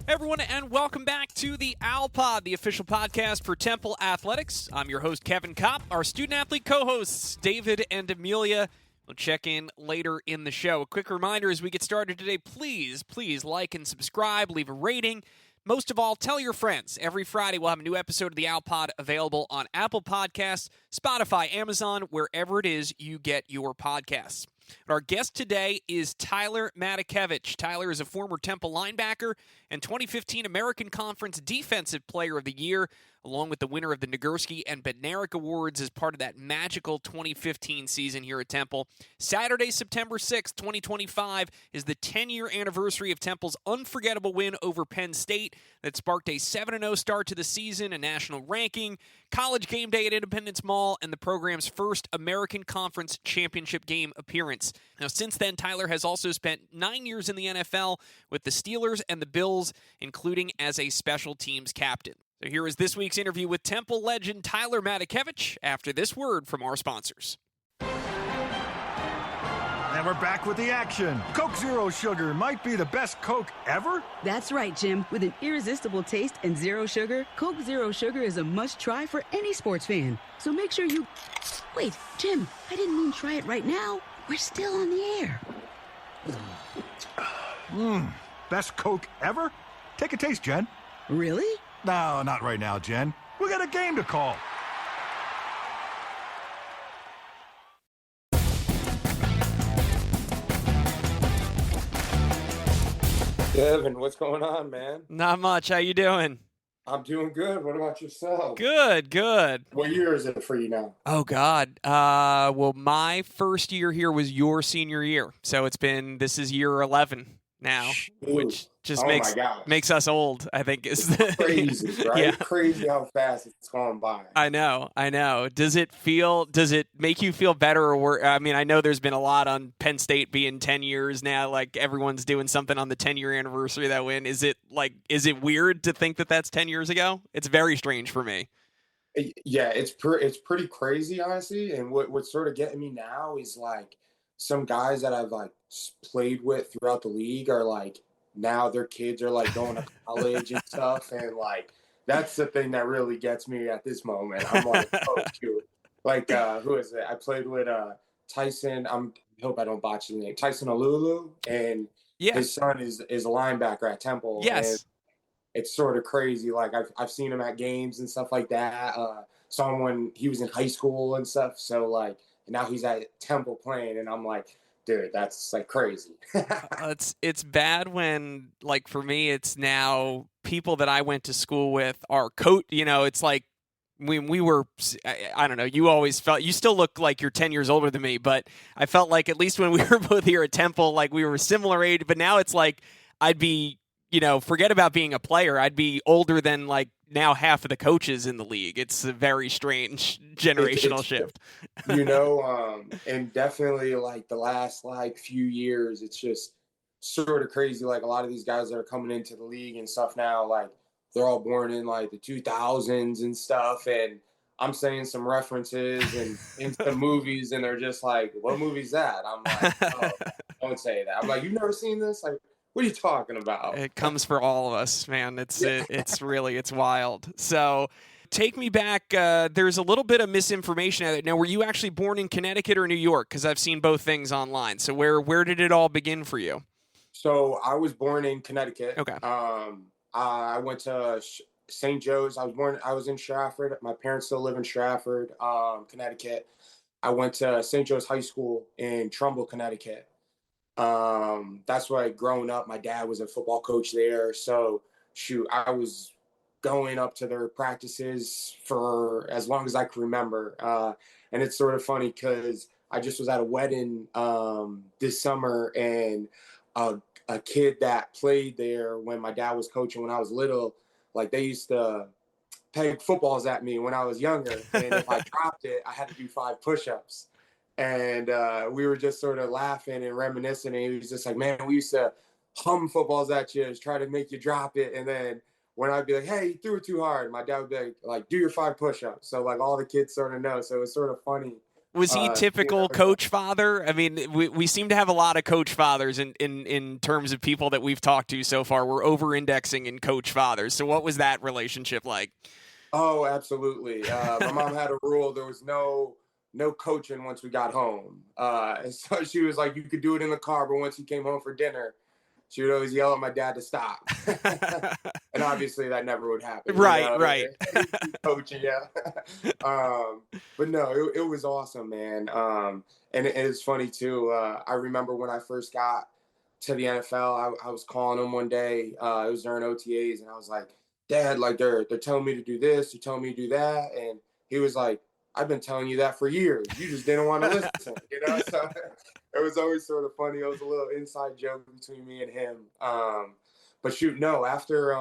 Hey everyone, and welcome back to the Owl Pod, the official podcast for Temple Athletics. I'm your host, Kevin Copp. Our student-athlete co-hosts, David and Amelia, will check in later in the show. A quick reminder as we get started today, please like and subscribe, leave a rating. Most of all, tell your friends. Every Friday, we'll have a new episode of the Owl Pod available on Apple Podcasts, Spotify, Amazon, wherever it is you get your podcasts. Our guest today is Tyler Matakevich. Tyler is a former Temple linebacker and 2015 American Conference Defensive Player of the Year, along with the winner of the Nagurski and Bednarik Awards as part of that magical 2015 season here at Temple. Saturday, September 6th, 2025, is the 10-year anniversary of Temple's unforgettable win over Penn State that sparked a 7-0 start to the season, a national ranking, college game day at Independence Mall, and the program's first American Conference Championship game appearance. Now, since then, Tyler has also spent 9 years in the NFL with the Steelers and the Bills, including as a special teams captain. So here is this week's interview with Temple legend Tyler Matakevich after this word from our sponsors. And we're back with the action. Coke Zero Sugar might be the best Coke ever. That's right, Jim. With an irresistible taste and zero sugar, Coke Zero Sugar is a must-try for any sports fan. So make sure you... Wait, Jim, I didn't mean try it right now. We're still on the air. Best Coke ever? Take a taste, Jen. Really? No, not right now, Jen. We got a game to call. Kevin, what's going on, man? Not much. How you doing? I'm doing good. What about yourself? Good. What year is it for you now? Oh, God. Well, my first year here was your senior year. So this is year 11 now, which just makes us old, I think. Is crazy, right? Yeah. Crazy how fast it's going by. I know. Does it make you feel better or I mean, I know there's been a lot on Penn State being 10 years now, like everyone's doing something on the 10-year anniversary of that win. Is it weird to think that that's 10 years ago? It's very strange for me. Yeah, it's pretty crazy, honestly. And what's sort of getting me now is like some guys that I've like played with throughout the league are like, now their kids are like going to college and stuff. And like, that's the thing that really gets me at this moment. I'm like, oh, shoot. Like, who is it? I played with Tyson. I hope I don't botch his name. Tyson Alulu. And his son is a linebacker at Temple. Yes. And it's sort of crazy. Like I've seen him at games and stuff like that. Saw him when he was in high school and stuff. So like, now he's at Temple playing. And I'm like, dude, that's like crazy. It's bad when, like, for me, it's now people that I went to school with are it's like when we were, I don't know, you still look like you're 10 years older than me, but I felt like at least when we were both here at Temple, like we were similar age, but now it's like I'd be, forget about being a player. I'd be older than like now half of the coaches in the league. It's a very strange generational shift. And definitely like the last like few years, it's just sort of crazy. Like a lot of these guys that are coming into the league and stuff now, like they're all born in like the 2000s and stuff. And I'm saying some references and into movies and they're just like, what movie's that? I'm like, oh, don't say that. I'm like, you've never seen this? Like, what are you talking about? It comes for all of us, man. It's wild. So take me back. There's a little bit of misinformation out there. Now, were you actually born in Connecticut or New York? Because I've seen both things online. So where did it all begin for you? So I was born in Connecticut. Okay. I went to St. Joe's. I was in Stratford. My parents still live in Stratford, Connecticut. I went to St. Joe's High School in Trumbull, Connecticut. That's why growing up, my dad was a football coach there. So I was going up to their practices for as long as I can remember. And it's sort of funny because I just was at a wedding this summer, and a kid that played there when my dad was coaching when I was little, like they used to peg footballs at me when I was younger. And if I dropped it, I had to do 5 push-ups. And we were just sort of laughing and reminiscing. And he was just like, man, we used to hum footballs at you, try to make you drop it. And then when I'd be like, hey, you threw it too hard, my dad would be like, do your 5 push-ups. So like all the kids sort of know. So it was sort of funny Was he typical coach father? I mean, we seem to have a lot of coach fathers in terms of people that we've talked to so far. We're over-indexing in coach fathers. So what was that relationship like? Oh, absolutely. My mom had a rule. There was no coaching once we got home. And so she was like, you could do it in the car, but once you came home for dinner, she would always yell at my dad to stop. And obviously that never would happen. Right, right. Coaching, yeah. But no, it was awesome, man. And it's funny too. I remember when I first got to the NFL, I was calling him one day. It was during OTAs, and I was like, Dad, like they're telling me to do this, they're telling me to do that. And he was like, I've been telling you that for years. You just didn't want to listen, So it was always sort of funny. It was a little inside joke between me and him. But shoot, no, after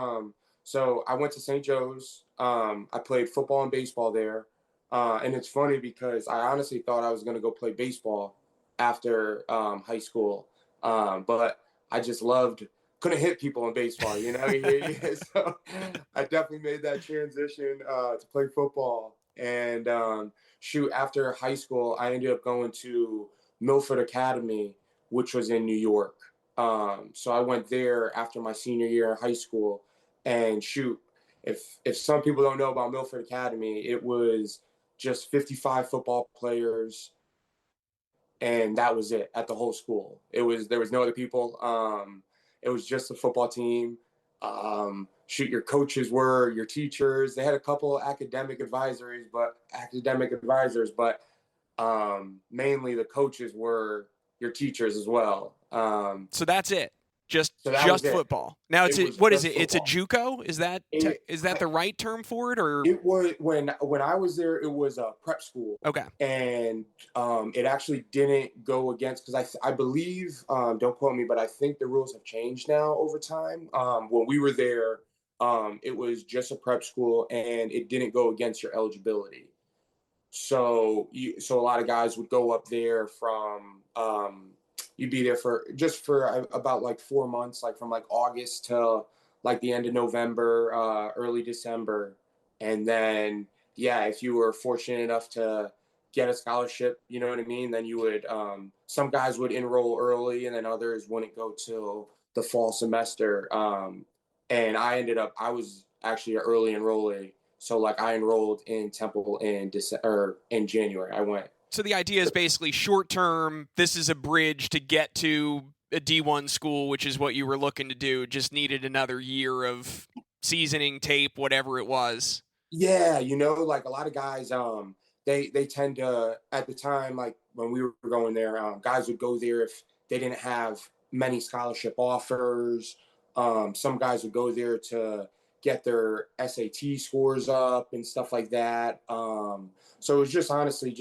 so I went to St. Joe's. I played football and baseball there. And it's funny because I honestly thought I was going to go play baseball after high school. But I just couldn't hit people in baseball, So I definitely made that transition to play football. And shoot, after high school, I ended up going to Milford Academy, which was in New York. So I went there after my senior year in high school. And shoot, if some people don't know about Milford Academy, it was just 55 football players, and that was it at the whole school. There was no other people. It was just a football team. Shoot, your coaches were your teachers. They had a couple academic advisors, but mainly the coaches were your teachers as well. So that's it. Just football. Now what is it? It's a JUCO? Is that the right term for it, or it was when I was there? It was a prep school. Okay. And it actually didn't go against, because I believe, don't quote me, but I think the rules have changed now over time. When we were there, it was just a prep school, and it didn't go against your eligibility. So a lot of guys would go up there from. You'd be there for about like 4 months, like from like August to like the end of November, early December. And then, yeah, if you were fortunate enough to get a scholarship, you know what I mean? Then you would, some guys would enroll early, and then others wouldn't go till the fall semester. And I was actually an early enrollee. So like I enrolled in Temple in January. I went. So the idea is basically short term, this is a bridge to get to a D1 school, which is what you were looking to do. Just needed another year of seasoning, tape, whatever it was. Yeah, like a lot of guys, they tend to, at the time, like when we were going there, guys would go there if they didn't have many scholarship offers. Some guys would go there to get their SAT scores up and stuff like that. So it was just honestly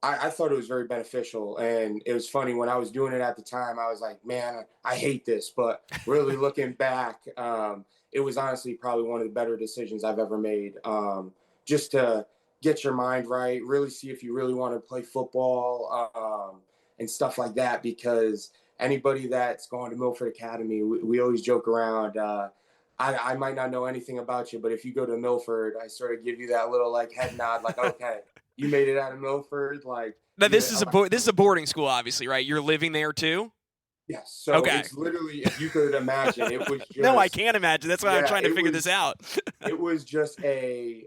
I thought it was very beneficial. And it was funny when I was doing it at the time, I was like, man, I hate this. But really looking back, it was honestly probably one of the better decisions I've ever made. Just to get your mind right, really see if you really want to play football and stuff like that. Because anybody that's gone to Milford Academy, we always joke around. I might not know anything about you, but if you go to Milford, I sort of give you that little like head nod, like, okay. You made it out of Milford, like. Now this is a boarding school, obviously, right? You're living there too. Yes. So okay. It's literally, if you could imagine, it was just. No, I can't imagine. That's why I'm trying to figure this out. It was just Milford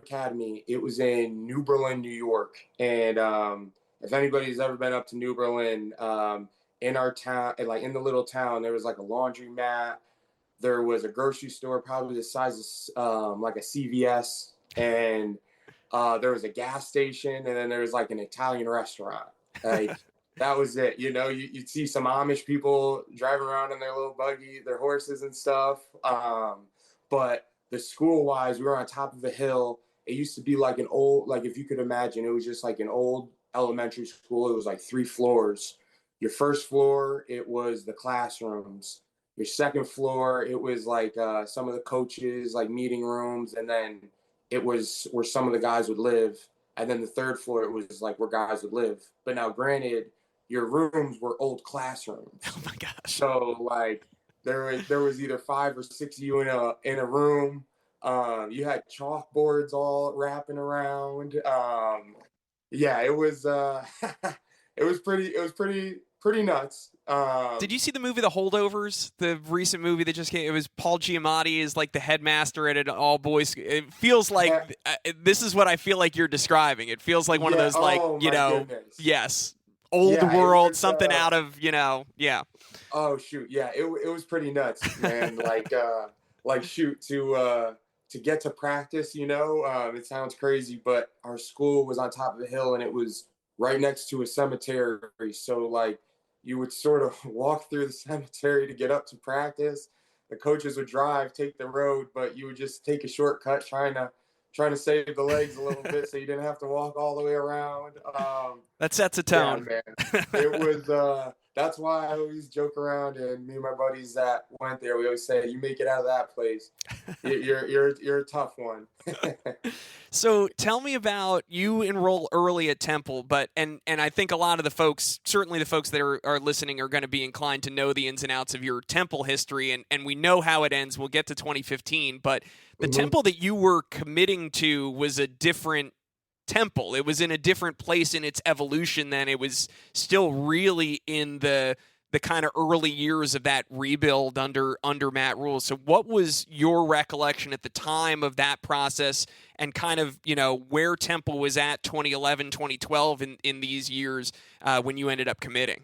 Academy. It was in New Berlin, New York, and if anybody's ever been up to New Berlin, in our town, like in the little town, there was like a laundromat. There was a grocery store, probably the size of like a CVS, and there was a gas station, and then there was like an Italian restaurant. Like that was it. You'd see some Amish people driving around in their little buggy, their horses and stuff. But the school-wise, we were on top of a hill. It used to be like an old, like if you could imagine, it was just like an old elementary school. It was like 3 floors. Your first floor, it was the classrooms. Your second floor, it was like some of the coaches, like meeting rooms, and then it was where some of the guys would live. And then the third floor, it was like where guys would live. But now, granted, your rooms were old classrooms. Oh my gosh. So like there was either 5 or 6 of you in a room. You had chalkboards all wrapping around. Yeah, it was pretty nuts. Did you see the movie The Holdovers, the recent movie that just came? It was Paul Giamatti is like the headmaster at an all-boys. It feels like Yeah, this is what I feel like you're describing. It feels like one of yeah. those, like, Oh my goodness. yes, old Yeah, it world, was. something out of, yeah. Oh shoot, yeah, it was pretty nuts, man. Like shoot to get to practice, it sounds crazy, but our school was on top of a hill and it was right next to a cemetery. So like you would sort of walk through the cemetery to get up to practice. The coaches would drive, take the road, but you would just take a shortcut trying to save the legs a little bit so you didn't have to walk all the way around. That sets a Yeah, tone. man. It was that's why I always joke around, and me and my buddies that went there, we always say, you make it out of that place, you're a tough one. So tell me about you enroll early at Temple, but and I think a lot of the folks, certainly the folks that are listening, are going to be inclined to know the ins and outs of your Temple history, and we know how it ends. We'll get to 2015, but the Temple that you were committing to was a different Temple. It was in a different place in its evolution than it was still really in the kind of early years of that rebuild under Matt Rule. So what was your recollection at the time of that process and kind of, where Temple was at 2011, 2012 in these years when you ended up committing?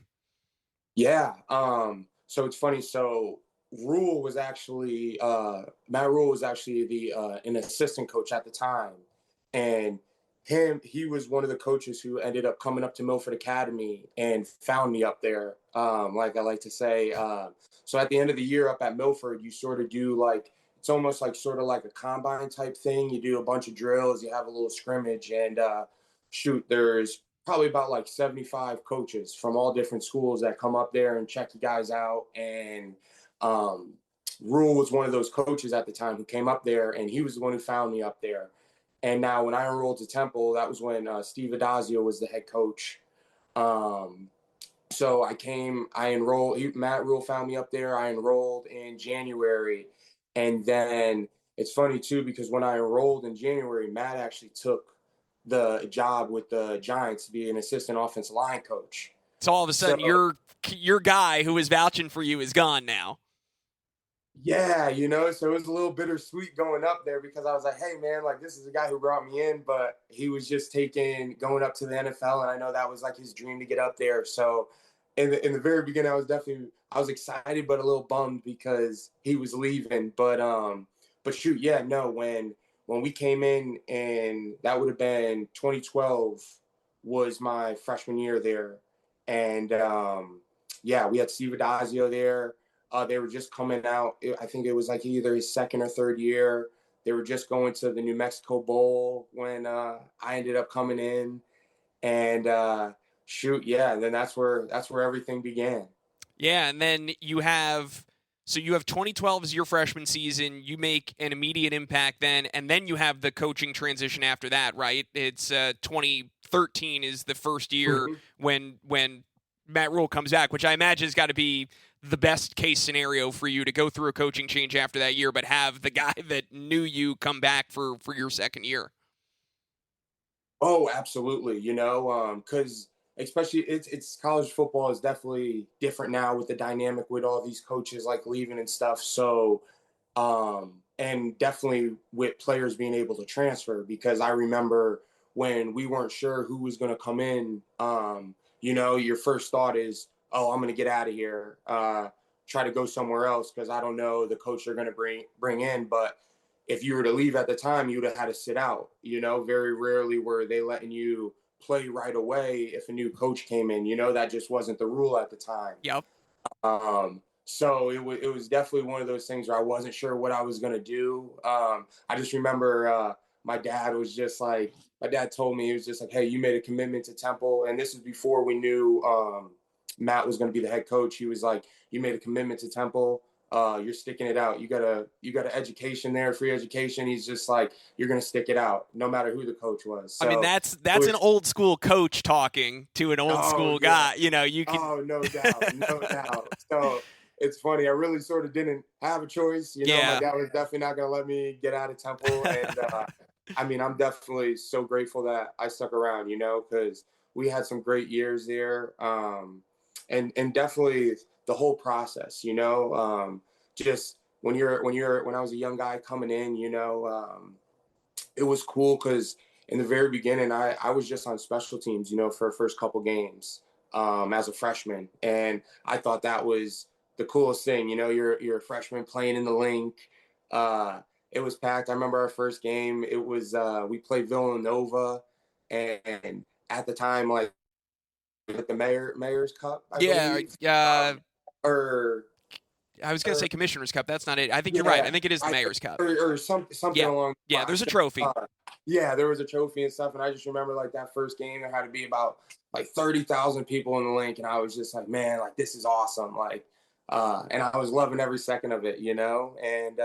Yeah. So it's funny. So Rule was actually Matt Rule was actually the an assistant coach at the time, and he was one of the coaches who ended up coming up to Milford Academy and found me up there. Like I like to say, so at the end of the year up at Milford, you sort of do like, it's almost like sort of like a combine type thing. You do a bunch of drills, you have a little scrimmage, and shoot, there's probably about like 75 coaches from all different schools that come up there and check you guys out. And um, Rule was one of those coaches at the time who came up there, and he was the one who found me up there. And now when I enrolled to Temple, that was when Steve Adazio was the head coach. So I enrolled, Matt Rule found me up there. I enrolled in January. And then it's funny too, because when I enrolled in January, Matt actually took the job with the Giants to be an assistant offensive line coach. So all of a sudden, So, your guy who was vouching for you is gone now. yeah, so it was a little bittersweet going up there because I was like, hey, man, like this is the guy who brought me in, but he was just going up to the NFL. And I know that was like his dream to get up there. So in the very beginning, I was excited, but a little bummed because he was leaving. But shoot, yeah, no, when we came in, and that would have been 2012 was my freshman year there. And yeah, we had Steve Adazio there. They were just coming out. I think it was like either his second or third year. They were just going to the New Mexico Bowl when I ended up coming in, and shoot, yeah. Then that's where everything began. Yeah, and then you have 2012 as your freshman season. You make an immediate impact then, and then you have the coaching transition after that, right? It's 2013 is the first year when Matt Rule comes back, which I imagine has got to be the best case scenario for you to go through a coaching change after that year, but have the guy that knew you come back for your second year. Oh, absolutely. Because especially it's college football is definitely different now with the dynamic with all these coaches like leaving and stuff. So, and definitely with players being able to transfer, because I remember when we weren't sure who was going to come in, your first thought is, oh, I'm going to get out of here, try to go somewhere else because I don't know the coach they're going to bring in. But if you were to leave at the time, you would have had to sit out. Very rarely were they letting you play right away if a new coach came in. That just wasn't the rule at the time. Yep. So it was definitely one of those things where I wasn't sure what I was going to do. I just remember my dad told me, he was just like, hey, you made a commitment to Temple. And this is before we knew Matt was going to be the head coach. He was like, you made a commitment to Temple. You're sticking it out. You got an education there, free education. He's just like, you're going to stick it out no matter who the coach was. So, I mean, that's an old school coach talking to an old school guy. You can. Oh, no doubt. No doubt. So it's funny. I really sort of didn't have a choice. My dad was definitely not going to let me get out of Temple. And I mean, I'm definitely so grateful that I stuck around, because we had some great years there. And definitely the whole process, just when I was a young guy coming in, it was cool because in the very beginning, I was just on special teams, for the first couple games as a freshman. And I thought that was the coolest thing. You're a freshman playing in the link. It was packed. I remember our first game. It was we played Villanova, and at the time, like at the Mayor's Cup, I Yeah, believe, or I was going to say Commissioner's Cup. That's not it. I think you're yeah, right. I think it is the Mayor's Cup. or something Yeah, along. yeah. There's a trophy. Yeah, there was a trophy and stuff, and I just remember like that first game. There had to be about like 30,000 people in the link, and I was just like, man, like this is awesome. Like, and I was loving every second of it, And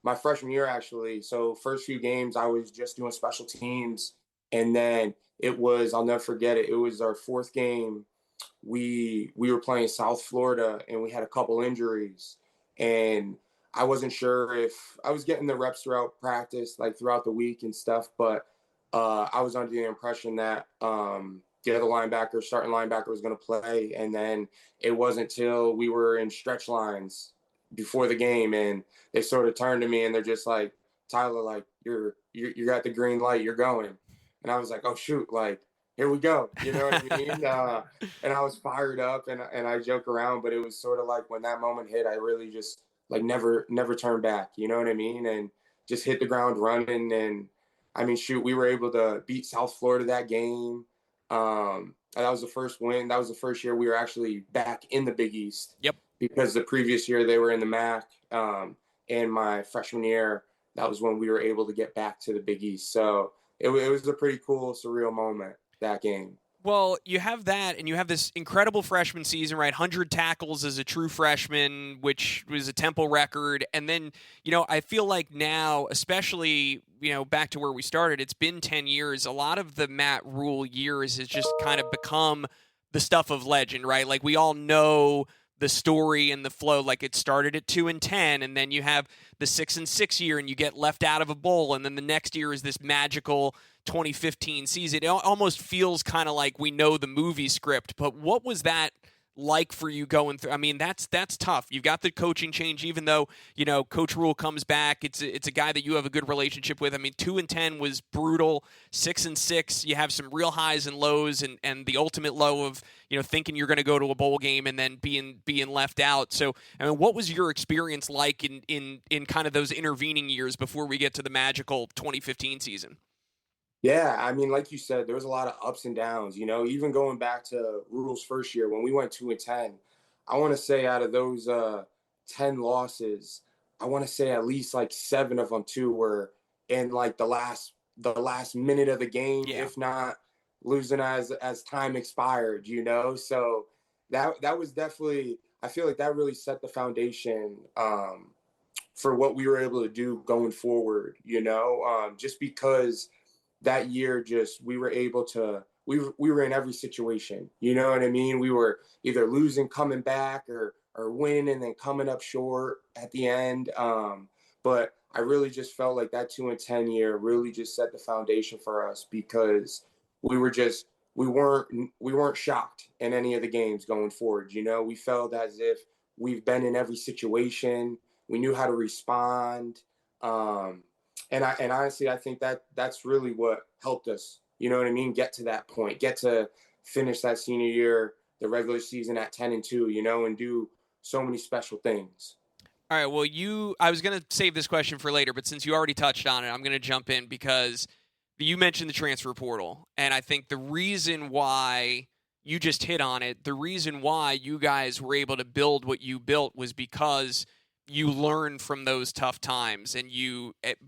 my freshman year, actually, so first few games, I was just doing special teams, and then I'll never forget it. It was our fourth game. We were playing South Florida, and we had a couple injuries, and I wasn't sure if I was getting the reps throughout practice, like throughout the week and stuff, but I was under the impression that the other starting linebacker was going to play. And then it wasn't till we were in stretch lines before the game, and they sort of turned to me and they're just like, Tyler, like you got the green light, you're going. And I was like, oh shoot, like here we go. You know what I mean? And I was fired up, and I joke around, but it was sort of like when that moment hit, I really just like never turn back. You know what I mean? And just hit the ground running. And I mean, shoot, we were able to beat South Florida that game. That was the first win. That was the first year we were actually back in the Big East. Yep. Because the previous year they were in the MAC. And my freshman year, that was when we were able to get back to the Big East. So it was a pretty cool, surreal moment, that game. Well, you have that, and you have this incredible freshman season, right? 100 tackles as a true freshman, which was a Temple record. And then, I feel like now, especially, back to where we started, it's been 10 years. A lot of the Matt Rule years has just kind of become the stuff of legend, right? Like, we all know the story and the flow. Like, it started at 2-10, and then you have the 6-6 year, and you get left out of a bowl, and then the next year is this magical 2015 season. It almost feels kind of like we know the movie script. But what was that like for you going through? I mean, that's tough. You've got the coaching change, even though Coach Rule comes back. It's a guy that you have a good relationship with. I mean, 2-10 was brutal. 6-6, you have some real highs and lows, and the ultimate low of thinking you're going to go to a bowl game and then being left out. So, I mean, what was your experience like in kind of those intervening years before we get to the magical 2015 season? Yeah, I mean, like you said, there was a lot of ups and downs, even going back to Rule's first year when we went 2-10. I want to say out of those 10 losses, I want to say at least like 7 of them too were in like the last minute of the game, if not losing as time expired, So that was definitely, I feel like that really set the foundation for what we were able to do going forward, just because that year, we were able to, we were in every situation. You know what I mean? We were either losing, coming back, or winning and then coming up short at the end. But I really just felt like that 2-10 year really just set the foundation for us, because we weren't shocked in any of the games going forward. We felt as if we've been in every situation. We knew how to respond. And honestly, I think that's really what helped us, you know what I mean, get to that point, get to finish that senior year, the regular season at 10-2, and do so many special things. All right, well, I was going to save this question for later, but since you already touched on it, I'm going to jump in because you mentioned the transfer portal. And I think the reason why you just hit on it, the reason why you guys were able to build what you built was because you learned from those tough times,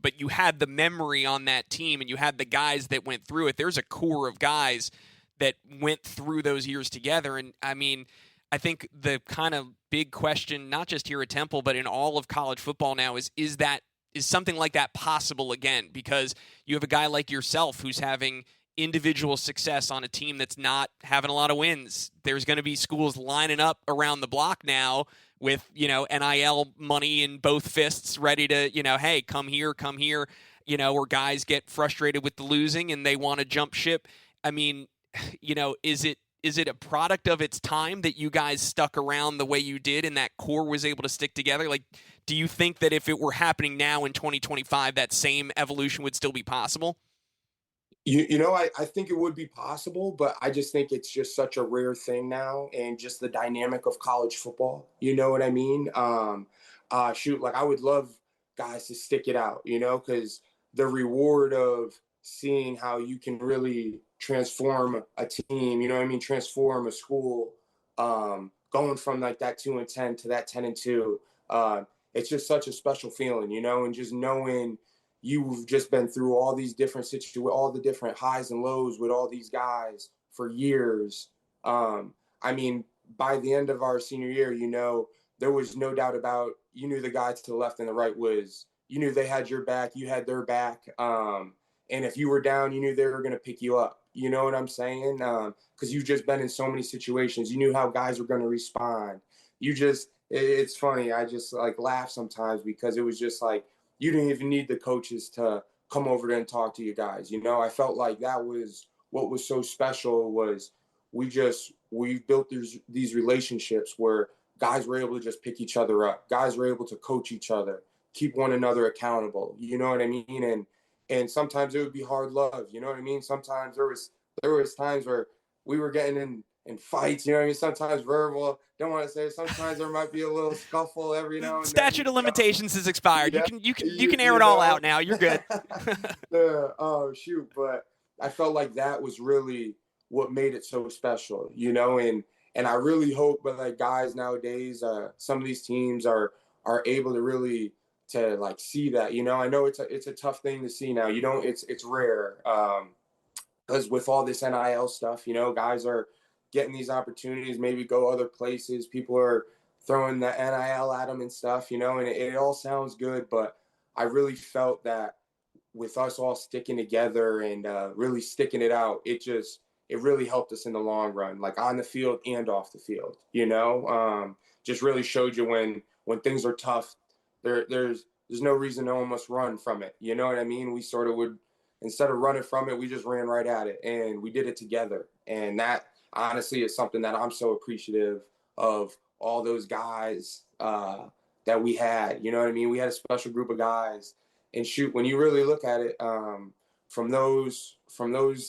but you had the memory on that team, and you had the guys that went through it. There's a core of guys that went through those years together. And I mean, I think the kind of big question, not just here at Temple, but in all of college football now is something like that possible again? Because you have a guy like yourself who's having individual success on a team that's not having a lot of wins. There's going to be schools lining up around the block now with, NIL money in both fists ready to, hey, come here. where guys get frustrated with the losing and they want to jump ship. I mean, is it a product of its time that you guys stuck around the way you did and that core was able to stick together? Like, do you think that if it were happening now in 2025, that same evolution would still be possible? I think it would be possible, but I just think it's just such a rare thing now, and just the dynamic of college football. You know what I mean? Like I would love guys to stick it out, because the reward of seeing how you can really transform a team, transform a school, going from like that 2-10 to that 10-2. It's just such a special feeling, and just knowing you've just been through all these different situations, all the different highs and lows with all these guys for years. I mean, by the end of our senior year, there was no doubt about, you knew the guys to the left and the right you knew they had your back, you had their back. And if you were down, you knew they were going to pick you up. You know what I'm saying? Because you've just been in so many situations. You knew how guys were going to respond. It's funny. I just like laugh sometimes because it was just like, you didn't even need the coaches to come over there and talk to you guys. I felt like that was what was so special, was we built these relationships where guys were able to just pick each other up. Guys were able to coach each other, keep one another accountable. You know what I mean? And sometimes it would be hard love. You know what I mean? Sometimes there was times where we were getting in fights. You know what I mean? Sometimes verbal. Don't want to say. Sometimes there might be a little scuffle every now and then. Statute of limitations has expired. Yeah. You can air it all out now. You're good. Yeah. Oh shoot! But I felt like that was really what made it so special. And I really hope that like guys nowadays, some of these teams are able to really to like see that. I know it's a tough thing to see now. It's rare because with all this NIL stuff, guys are getting these opportunities, maybe go other places. People are throwing the NIL at them and stuff, and it all sounds good. But I really felt that with us all sticking together and really sticking it out, it really helped us in the long run, like on the field and off the field, just really showed you when things are tough, there's no reason no one must run from it. You know what I mean? We sort of would, instead of running from it, we just ran right at it, and we did it together. And that honestly is something that I'm so appreciative of, all those guys that we had. You know what I mean? We had a special group of guys, and shoot, when you really look at it, from those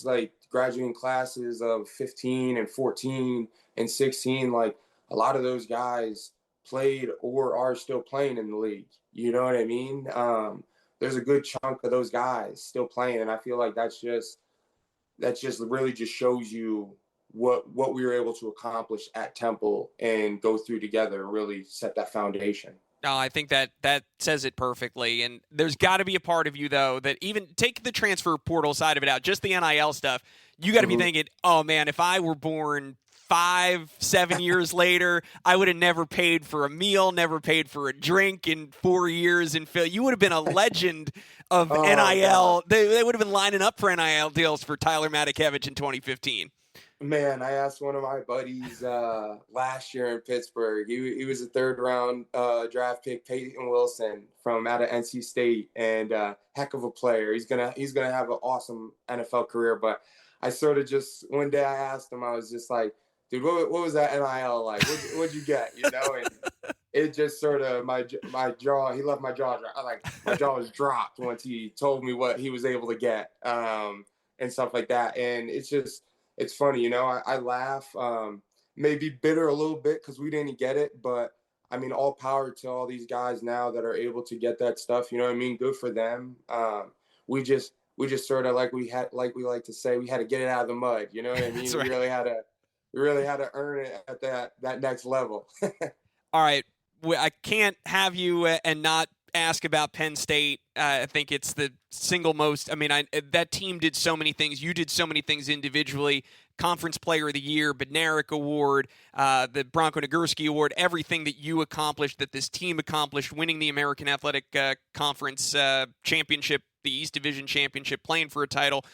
like graduating classes of 15 and 14 and 16, like a lot of those guys played or are still playing in the league. You know what I mean? There's a good chunk of those guys still playing, and I feel like that just really just shows you what we were able to accomplish at Temple and go through together and really set that foundation. No, I think that says it perfectly. And there's got to be a part of you, though, that even take the transfer portal side of it out, just the NIL stuff, you got to be thinking, oh, man, if I were born 5-7 years later, I would have never paid for a meal, never paid for a drink in 4 years. And you would have been a legend of NIL. They would have been lining up for NIL deals for Tyler Matakevich in 2015. Man, I asked one of my buddies last year in Pittsburgh. He was a third-round draft pick, Peyton Wilson, from out of NC State, and heck of a player. He's gonna have an awesome NFL career. But I sort of just, one day I asked him, I was just like, dude, what was that NIL like? What'd you get? And it just sort of my jaw. He left my jaw. My jaw was dropped once he told me what he was able to get and stuff like that. And it's funny, I laugh, maybe bitter a little bit because we didn't get it, but I mean, all power to all these guys now that are able to get that stuff. You know what I mean? Good for them. We just sort of like we like to say, we had to get it out of the mud. You know what I mean? Right. We really had to earn it at that next level. All right. I can't have you and not ask about Penn State. I think it's the single most. I mean, that team did so many things. You did so many things individually. Conference Player of the Year, Bednarik Award, the Bronko Nagurski Award, everything that you accomplished, that this team accomplished, winning the American Athletic Conference Championship, the East Division Championship, playing for a title,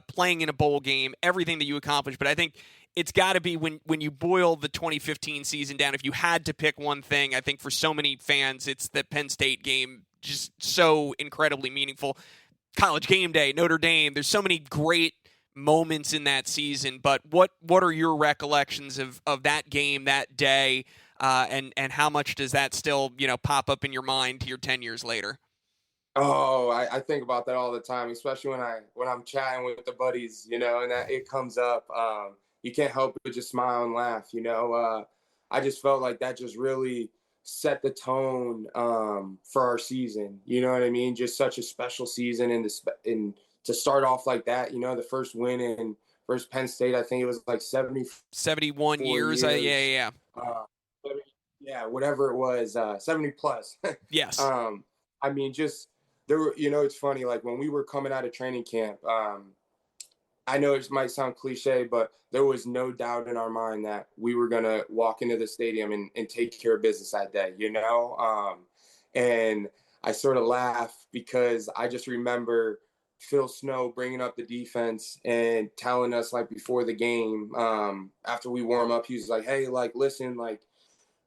playing in a bowl game, everything that you accomplished. But I think it's got to be when you boil the 2015 season down, if you had to pick one thing, I think for so many fans, it's the Penn State game, just so incredibly meaningful. College Game Day, Notre Dame. There's so many great moments in that season, but what are your recollections of that game, that day, and how much does that still, pop up in your mind here 10 years later? Oh, I think about that all the time, especially when I'm chatting with the buddies, and that it comes up. You can't help but just smile and laugh. I just felt like that just really set the tone for our season. You know what I mean? Just such a special season, and to start off like that. The first win in versus Penn State, I think it was like 71 years. Yeah. Uh, yeah, whatever it was, 70 plus. Yes. I mean, just there were, it's funny, like when we were coming out of training camp, I know it might sound cliche, but there was no doubt in our mind that we were going to walk into the stadium and take care of business that day, and I sort of laugh because I just remember Phil Snow bringing up the defense and telling us, like, before the game, after we warm up, he was like, hey, like, listen, like,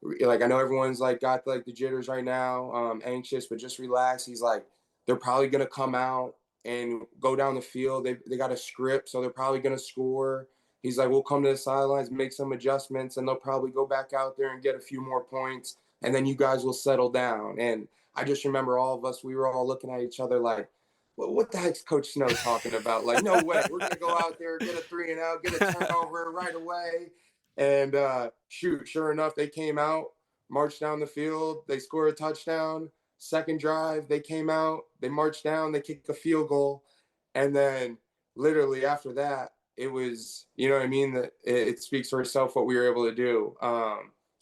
I know everyone's like got like the jitters right now, anxious, but just relax. He's like, they're probably going to come out and go down the field. They got a script, so they're probably going to score. He's like, we'll come to the sidelines, make some adjustments, and they'll probably go back out there and get a few more points, and then you guys will settle down. And I just remember all of us, we were all looking at each other like, well, what the heck's Coach Snow talking about? Like, no way. We're going to go out there, get a 3-and-out, get a turnover right away. And sure enough, they came out, marched down the field, they scored a touchdown. Second drive, they came out, they marched down, they kicked a field goal. And then literally after that, it was, you know what I mean, that it speaks for itself what we were able to do.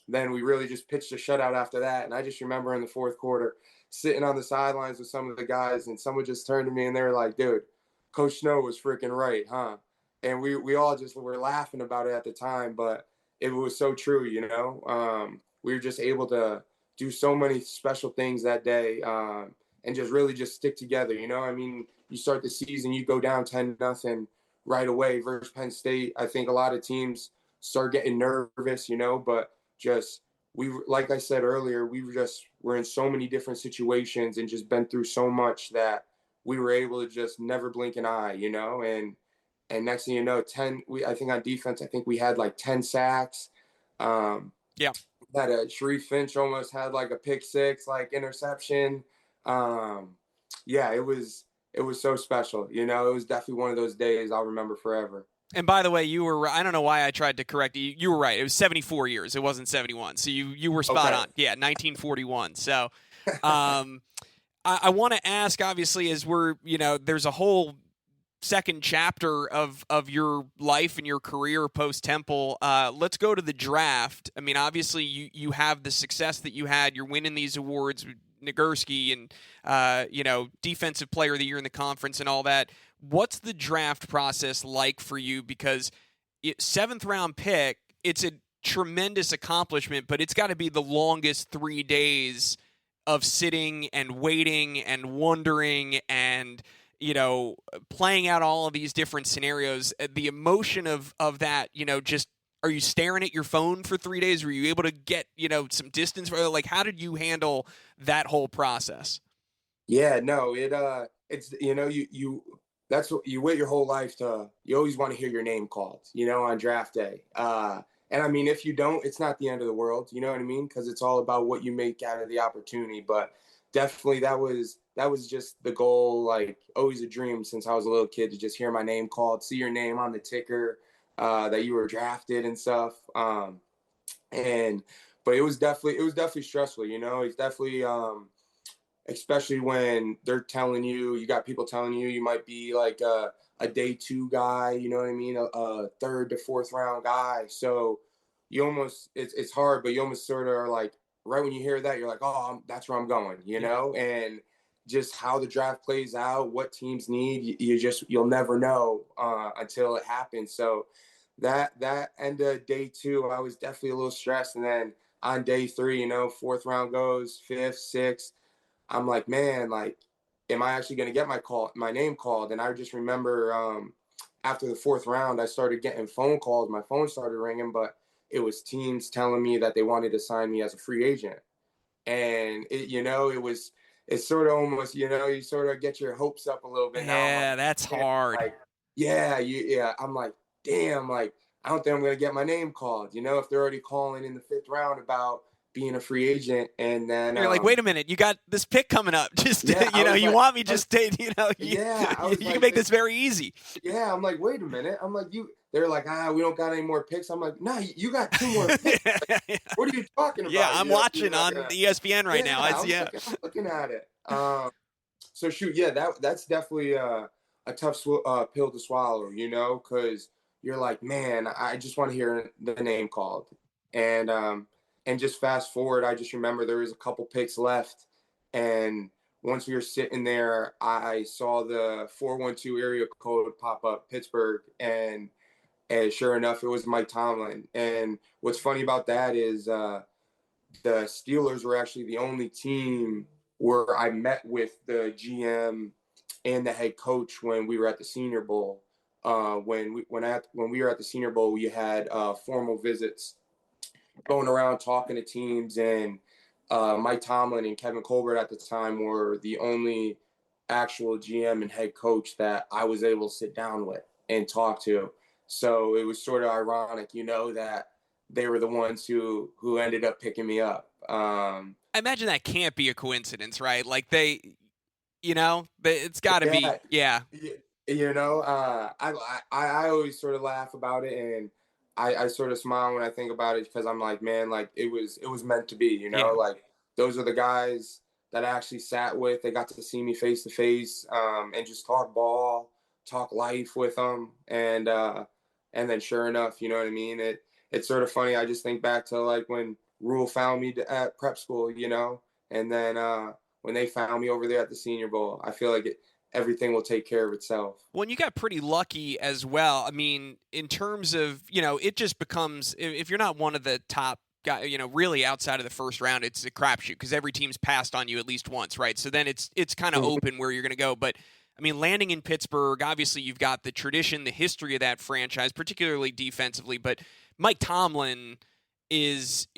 Then we really just pitched a shutout after that. And I just remember in the fourth quarter sitting on the sidelines with some of the guys, and someone just turned to me and they were like, dude, Coach Snow was freaking right, huh? And we all just were laughing about it at the time, but it was so true, we were just able to do so many special things that day, and just really just stick together. I mean, you start the season, you go down 10-0 right away versus Penn State. I think a lot of teams start getting nervous, but just like I said earlier, we're in so many different situations and just been through so much that we were able to just never blink an eye, and next thing you know, I think on defense, I think we had like 10 sacks. Yeah. That Sharif Finch almost had like a pick six, like interception. Yeah, it was so special. It was definitely one of those days I'll remember forever. And by the way, you were, I don't know why I tried to correct you. You were right. It was 74 years. It wasn't 71. So you were spot on. Yeah, 1941. So I want to ask, obviously, as we're, there's a whole second chapter of your life and your career post-Temple. Let's go to the draft. I mean, obviously, you have the success that you had. You're winning these awards, Nagurski, and, Defensive Player of the Year in the conference and all that. What's the draft process like for you? Because 7th-round pick, it's a tremendous accomplishment, but it's got to be the longest 3 days of sitting and waiting and wondering and, playing out all of these different scenarios. The emotion of that, just, are you staring at your phone for 3 days? Were you able to get, some distance? Like, how did you handle that whole process? Yeah, no, it's, that's what you wait your whole life to, you always want to hear your name called, on draft day. And I mean, if you don't, it's not the end of the world, you know what I mean? Because it's all about what you make out of the opportunity. But definitely that was just the goal, like always a dream since I was a little kid, to just hear my name called, see your name on the ticker, that you were drafted and stuff. But it was definitely stressful, it's definitely, especially when they're telling you, you got people telling you might be like a day 2 guy, you know what I mean? A 3rd to 4th round guy. So you almost, it's hard, but you almost sort of are like, right when you hear that, you're like, oh, that's where I'm going, and just how the draft plays out, what teams need, you'll never know until it happens. So that end of day 2, I was definitely a little stressed. And then on day 3, 4th round goes, 5th, 6th, I'm like, man, like, am I actually going to get my name called? And I just remember after the 4th round, I started getting phone calls. My phone started ringing, but it was teams telling me that they wanted to sign me as a free agent. And it was it's sort of almost, you sort of get your hopes up a little bit. Now I'm Yeah, like, that's damn, hard. like, yeah. I'm like, damn, like, I don't think I'm going to get my name called, if they're already calling in the 5th round about being a free agent. And then, You're like, wait a minute, you got this pick coming up. Just, yeah, you like, want me just to, yeah, I you was can like, make this very easy. yeah, I'm like, wait a minute. I'm like, they're like, we don't got any more picks. I'm like, nah, you got 2 more picks. Like, what are you talking Yeah, about? I'm watching on ESPN right now. I'm looking at it. So shoot, yeah, that's definitely a tough pill to swallow, because you're like, man, I just want to hear the name called, and just fast forward, I just remember there was a couple picks left, and once we were sitting there, I saw the 412 area code pop up, Pittsburgh, and sure enough, it was Mike Tomlin. And what's funny about that is the Steelers were actually the only team where I met with the GM and the head coach when we were at the Senior Bowl. When we were at the Senior Bowl, we had formal visits, going around talking to teams, and Mike Tomlin and Kevin Colbert at the time were the only actual GM and head coach that I was able to sit down with and talk to. So it was sort of ironic, that they were the ones who ended up picking me up. I imagine that can't be a coincidence, right? Like it's got to be, yeah. I always sort of laugh about it, and I sort of smile when I think about it, because I'm like, man, like it was meant to be, Yeah. like those are the guys that I actually sat with. They got to see me face to face, and just talk ball, talk life with them, and then sure enough, you know what I mean? It's sort of funny. I just think back to like when Rule found me at prep school, and then when they found me over there at the Senior Bowl, I feel like everything will take care of itself. Well, and you got pretty lucky as well. I mean, in terms of, it just becomes, if you're not one of the top guys, really outside of the first round, it's a crapshoot because every team's passed on you at least once, right? So then it's kind of open where you're going to go. But, I mean, landing in Pittsburgh, obviously you've got the tradition, the history of that franchise, particularly defensively. But Mike Tomlin is,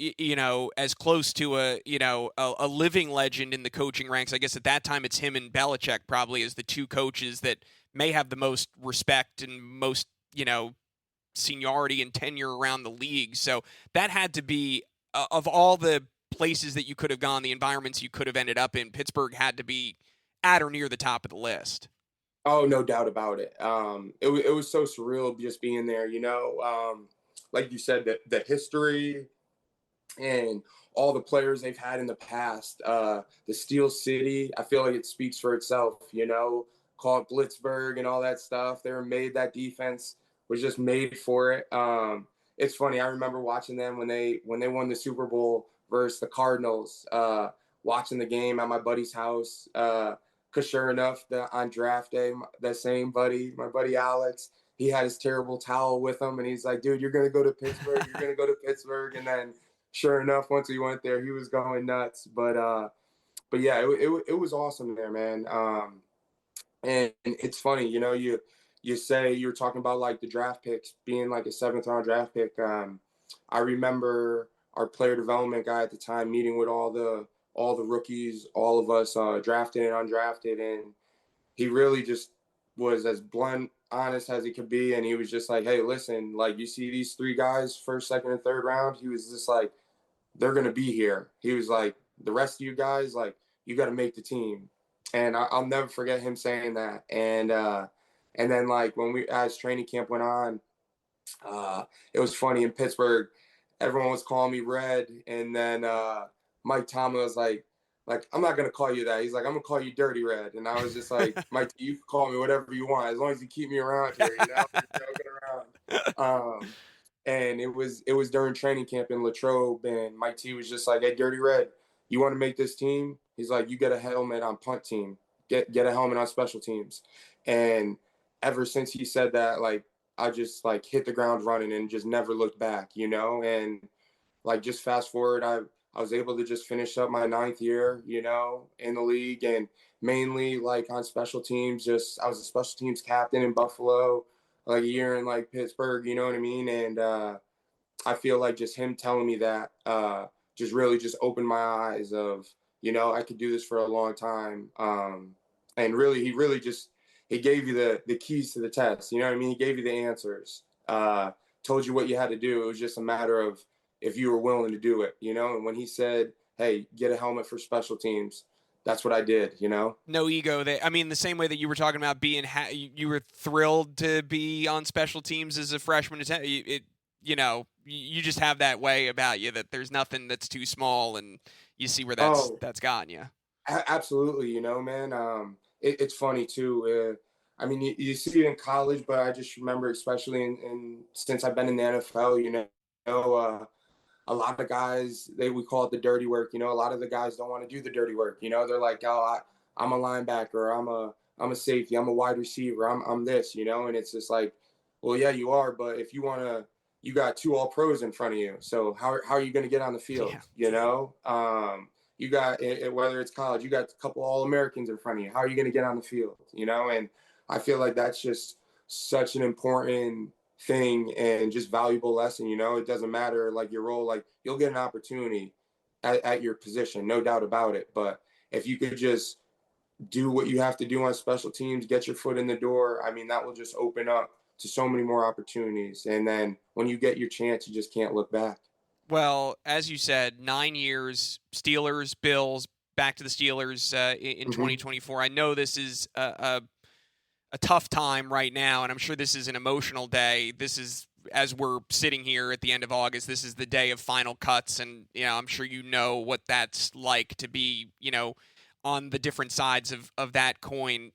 as close to a living legend in the coaching ranks. I guess at that time it's him and Belichick probably as the two coaches that may have the most respect and most, seniority and tenure around the league. So that had to be, of all the places that you could have gone, the environments you could have ended up in, Pittsburgh had to be at or near the top of the list. Oh, no doubt about it. It was so surreal just being there, like you said, the history and all the players they've had in the past. The Steel City, I feel like it speaks for itself, called Blitzburg and all that stuff. They were made, that defense was just made for it. It's funny, I remember watching them when they won the Super Bowl versus the Cardinals, watching the game at my buddy's house. Because sure enough, on draft day, that same buddy, my buddy Alex, he had his terrible towel with him, and he's like, dude, you're going to go to Pittsburgh. You're going to go to Pittsburgh. And then sure enough, once we went there, he was going nuts. But yeah, it was awesome there, man. And it's funny, you say you were talking about like the draft picks being like a 7th round draft pick. I remember our player development guy at the time meeting with all the rookies, all of us, drafted and undrafted, and he really just was as blunt, honest as he could be. And he was just like, hey, listen, like, you see these 3 guys, 1st, 2nd, and 3rd round? He was just like, they're going to be here. He was like, the rest of you guys, like, you got to make the team. And I'll never forget him saying that. And then, like, as training camp went on, it was funny in Pittsburgh, everyone was calling me Red. And then Mike Tomlin was like, I'm not going to call you that. He's like, I'm going to call you Dirty Red. And I was just like, Mike, you can call me whatever you want, as long as you keep me around here, You're joking around. And it was during training camp in Latrobe, and Mike T was just like, hey, Dirty Red, you want to make this team? He's like, you get a helmet on punt team. Get a helmet on special teams. And ever since he said that, like, I just, like, hit the ground running and just never looked back, And, like, just fast forward, I was able to just finish up my 9th year, in the league, and mainly, like, on special teams. I was a special teams captain in Buffalo, like, a year in, like, Pittsburgh, you know what I mean? And I feel like just him telling me that just really just opened my eyes of you know, I could do this for a long time. And really, he gave you the keys to the test. You know what I mean? He gave you the answers, told you what you had to do. It was just a matter of if you were willing to do it, you know? And when he said, hey, get a helmet for special teams, that's what I did, you know? No ego. I mean, the same way that you were talking about being, you were thrilled to be on special teams as a freshman. You just have that way about you that there's nothing that's too small, and you see where that's gotten you. Absolutely, you know, man. It's funny too. I mean, you see it in college, but I just remember, especially since I've been in the NFL, you know, a lot of guys, we call it the dirty work. You know, a lot of the guys don't want to do the dirty work. You know, they're like, oh, I'm a linebacker, I'm a safety, I'm a wide receiver, I'm this, you know, and it's just like, well, yeah, you are, but if you want to, you got 2 All-Pros in front of you. So how are you going to get on the field? Yeah. You know, you got, whether it's college, you got a couple All-Americans in front of you. How are you going to get on the field? You know, and I feel like that's just such an important thing and just valuable lesson. You know, it doesn't matter like your role, like you'll get an opportunity at your position, no doubt about it. But if you could just do what you have to do on special teams, get your foot in the door, I mean, that will just open up to so many more opportunities. And then when you get your chance, you just can't look back. Well, as you said, 9 years, Steelers, Bills, back to the Steelers in 2024. I know this is a tough time right now, and I'm sure this is an emotional day. This is, as we're sitting here at the end of August, this is the day of final cuts, and I'm sure you know what that's like to be, on the different sides of that coin.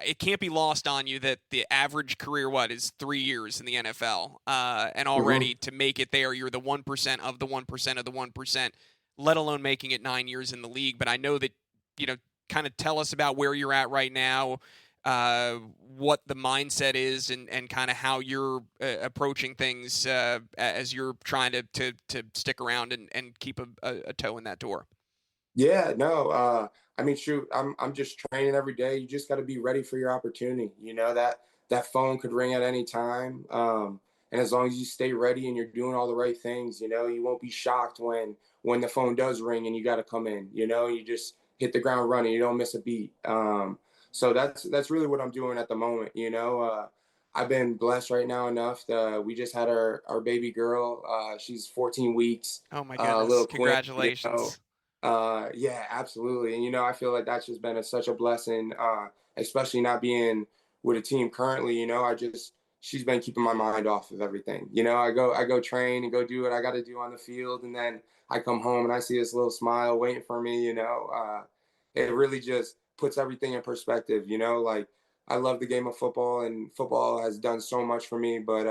It can't be lost on you that the average career, is 3 years in the NFL, and already to make it there, you're the 1% of the 1% of the 1%, let alone making it 9 years in the league. But I know that, kind of tell us about where you're at right now, what the mindset is, and kind of how you're approaching things as you're trying to stick around and keep a toe in that door. Yeah, no, I mean, shoot, I'm just training every day. You just got to be ready for your opportunity. You know, that phone could ring at any time. And as long as you stay ready and you're doing all the right things, you won't be shocked when the phone does ring and you got to come in. You just hit the ground running. You don't miss a beat. So that's really what I'm doing at the moment. I've been blessed right now enough. We just had our baby girl. She's 14 weeks. Oh my goodness! Little Congratulations. Yeah, absolutely. And, I feel like that's just been such a blessing, especially not being with a team currently. She's been keeping my mind off of everything. I go train and go do what I got to do on the field. And then I come home and I see this little smile waiting for me. It really just puts everything in perspective. Like, I love the game of football, and football has done so much for me. But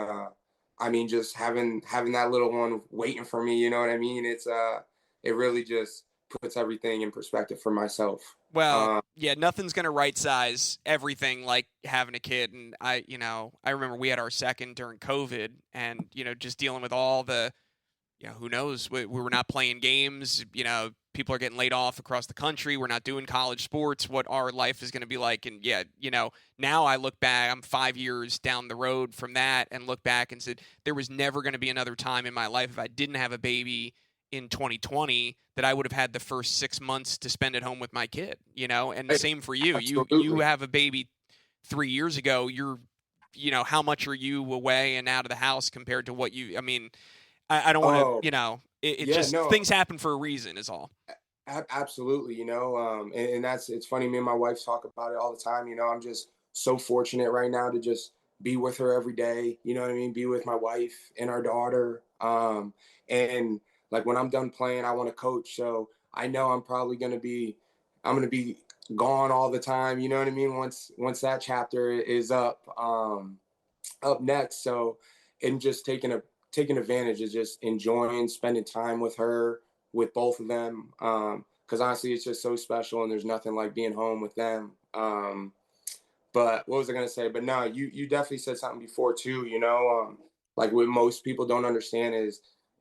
I mean, just having that little one waiting for me, you know what I mean? It really just puts everything in perspective for myself. Well, yeah, nothing's going to right size everything like having a kid. And I remember we had our second during COVID, and, just dealing with all the, who knows, we were not playing games, people are getting laid off across the country. We're not doing college sports, what our life is going to be like. And yeah, now I look back, I'm 5 years down the road from that, and look back and said, there was never going to be another time in my life if I didn't have a baby in 2020 that I would have had the first 6 months to spend at home with my kid, and the same for you. Absolutely. You have a baby 3 years ago. You're, how much are you away and out of the house compared to what I don't want to, things happen for a reason is all. Absolutely. And it's funny. Me and my wife talk about it all the time. I'm just so fortunate right now to just be with her every day. You know what I mean? Be with my wife and our daughter. And like, when I'm done playing, I want to coach. So I know I'm going to be gone all the time. You know what I mean? Once that chapter is up next. So, and just taking advantage is just enjoying spending time with her, with both of them. Cause honestly, it's just so special, and there's nothing like being home with them. But what was I going to say? But no, you definitely said something before too, like what most people don't understand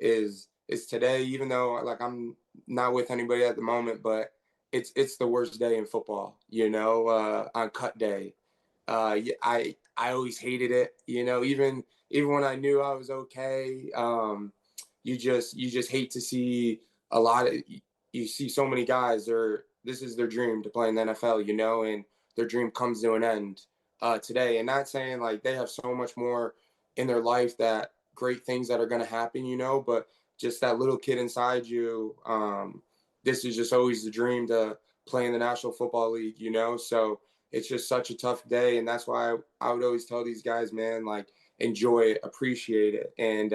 is today, even though like I'm not with anybody at the moment, but it's the worst day in football, on cut day. I always hated it, even when I knew I was okay. You just hate to see a lot of, you see so many guys, this is their dream to play in the NFL, you know, and their dream comes to an end today. And not saying like they have so much more in their life, that great things that are going to happen, you know, but just that little kid inside you, this is just always the dream to play in the National Football League, you know? So it's just such a tough day. And that's why I would always tell these guys, man, like, enjoy it, appreciate it. And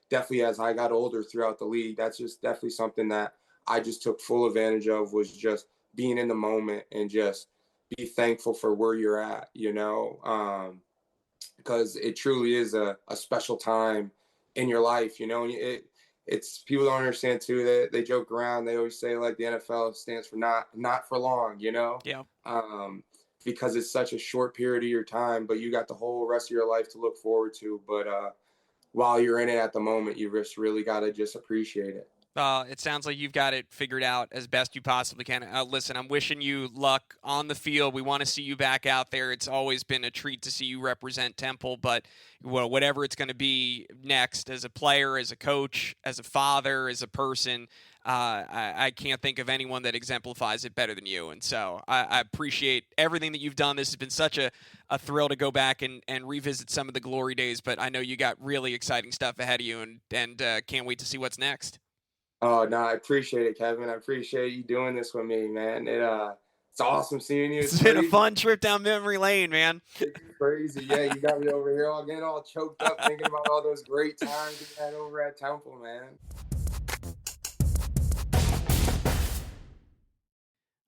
definitely as I got older throughout the league, that's just definitely something that I just took full advantage of, was just being in the moment and just be thankful for where you're at, you know, because it truly is a special time in your life, you know. It's people don't understand too, that they joke around, they always say like the NFL stands for not for long, you know. Yeah. Because it's such a short period of your time, but you got the whole rest of your life to look forward to. But while you're in it at the moment, you just really got to just appreciate it. It sounds like you've got it figured out as best you possibly can. Listen, I'm wishing you luck on the field. We want to see you back out there. It's always been a treat to see you represent Temple, but whatever it's going to be next, as a player, as a coach, as a father, as a person, I can't think of anyone that exemplifies it better than you. And so I appreciate everything that you've done. This has been such a thrill to go back and revisit some of the glory days, but I know you got really exciting stuff ahead of you, and can't wait to see what's next. Oh, no, I appreciate it, Kevin. I appreciate you doing this with me, man. It's awesome seeing you. It's been a fun trip down memory lane, man. It's crazy. Yeah, you got me over here getting all choked up thinking about all those great times we had over at Temple, man.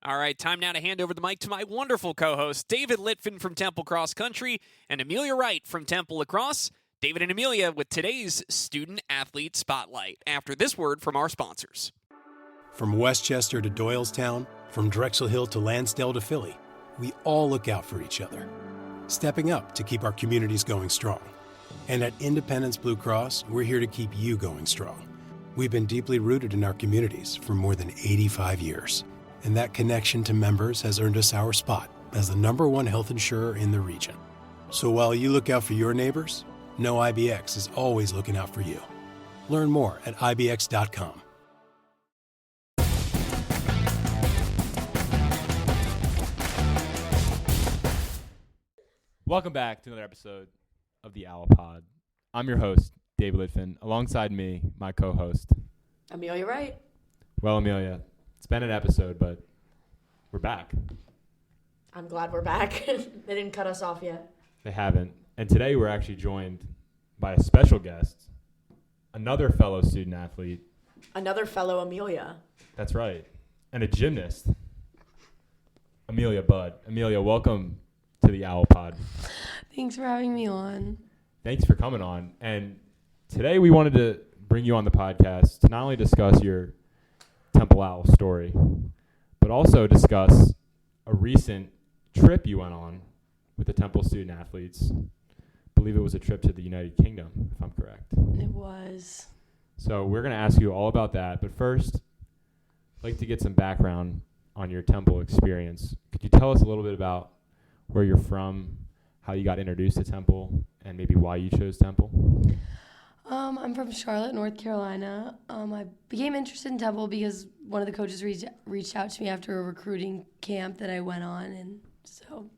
All right, time now to hand over the mic to my wonderful co-hosts, David Litfin from Temple Cross Country and Amelia Wright from Temple Lacrosse. David and Amelia with today's Student Athlete Spotlight, after this word from our sponsors. From Westchester to Doylestown, from Drexel Hill to Lansdale to Philly, we all look out for each other, stepping up to keep our communities going strong. And at Independence Blue Cross, we're here to keep you going strong. We've been deeply rooted in our communities for more than 85 years, and that connection to members has earned us our spot as the #1 health insurer in the region. So while you look out for your neighbors, know IBX is always looking out for you. Learn more at IBX.com. Welcome back to another episode of the Owl Pod. I'm your host, David Litfin. Alongside me, my co-host, Amelia Wright. Well, Amelia, it's been an episode, but we're back. I'm glad we're back. They didn't cut us off yet. They haven't. And today we're actually joined by a special guest, another fellow student athlete. Another fellow Amelia. That's right. And a gymnast, Amelia Budd. Amelia, welcome to the Owl Pod. Thanks for having me on. Thanks for coming on. And today we wanted to bring you on the podcast to not only discuss your Temple Owl story, but also discuss a recent trip you went on with the Temple student athletes. I believe it was a trip to the United Kingdom, if I'm correct. It was. So we're going to ask you all about that. But first, I'd like to get some background on your Temple experience. Could you tell us a little bit about where you're from, how you got introduced to Temple, and maybe why you chose Temple? I'm from Charlotte, North Carolina. I became interested in Temple because one of the coaches reached out to me after a recruiting camp that I went on, and so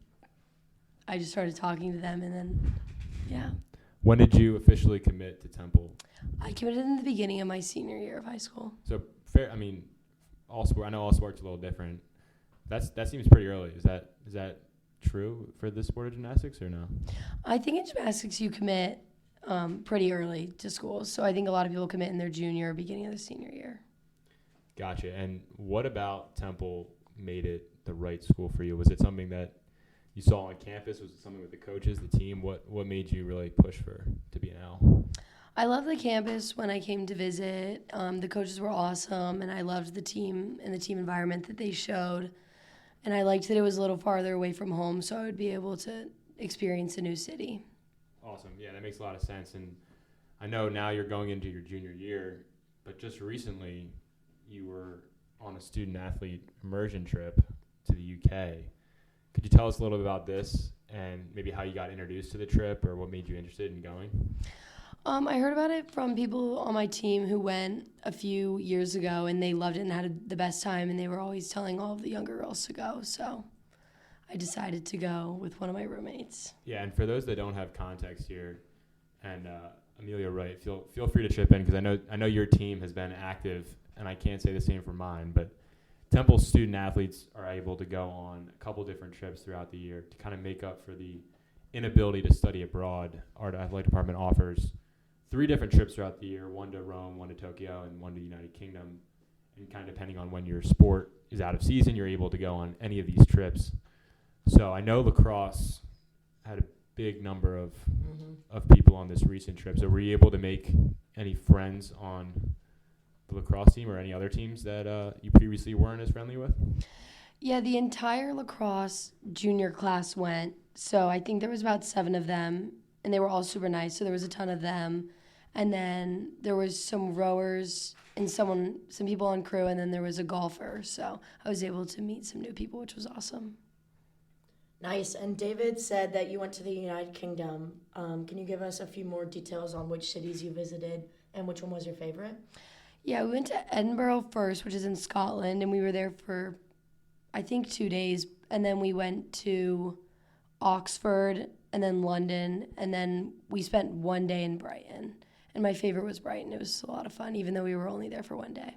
I just started talking to them, and then, yeah. When did you officially commit to Temple? I committed in the beginning of my senior year of high school. So, fair. I mean, I know all sports are a little different. That seems pretty early. Is that true for this sport of gymnastics or no? I think in gymnastics you commit pretty early to school. So I think a lot of people commit in their junior or beginning of the senior year. Gotcha. And what about Temple made it the right school for you? Was it something that you saw on campus? Was it something with the coaches, the team? What made you really push to be an Owl? I loved the campus when I came to visit. The coaches were awesome, and I loved the team and the team environment that they showed. And I liked that it was a little farther away from home, so I would be able to experience a new city. Awesome. Yeah, that makes a lot of sense. And I know now you're going into your junior year, but just recently you were on a student-athlete immersion trip to the UK. Could you tell us a little bit about this and maybe how you got introduced to the trip or what made you interested in going? I heard about it from people on my team who went a few years ago, and they loved it and had the best time, and they were always telling all of the younger girls to go. So I decided to go with one of my roommates. Yeah, and for those that don't have context here, and Amelia, right, feel free to chip in, because I know your team has been active, and I can't say the same for mine, but Temple student athletes are able to go on a couple different trips throughout the year to kind of make up for the inability to study abroad. Our athletic department offers 3 different trips throughout the year, one to Rome, one to Tokyo, and one to the United Kingdom. And kind of depending on when your sport is out of season, you're able to go on any of these trips. So I know lacrosse had a big number of people on this recent trip. So were you able to make any friends on the lacrosse team or any other teams that you previously weren't as friendly with? Yeah, the entire lacrosse junior class went. So I think there was about 7 of them, and they were all super nice. So there was a ton of them. And then there was some rowers and some people on crew, and then there was a golfer. So I was able to meet some new people, which was awesome. Nice. And David said that you went to the United Kingdom. Can you give us a few more details on which cities you visited and which one was your favorite? Yeah, we went to Edinburgh first, which is in Scotland, and we were there for, I think, 2 days. And then we went to Oxford and then London, and then we spent 1 day in Brighton. And my favorite was Brighton. It was a lot of fun, even though we were only there for 1 day.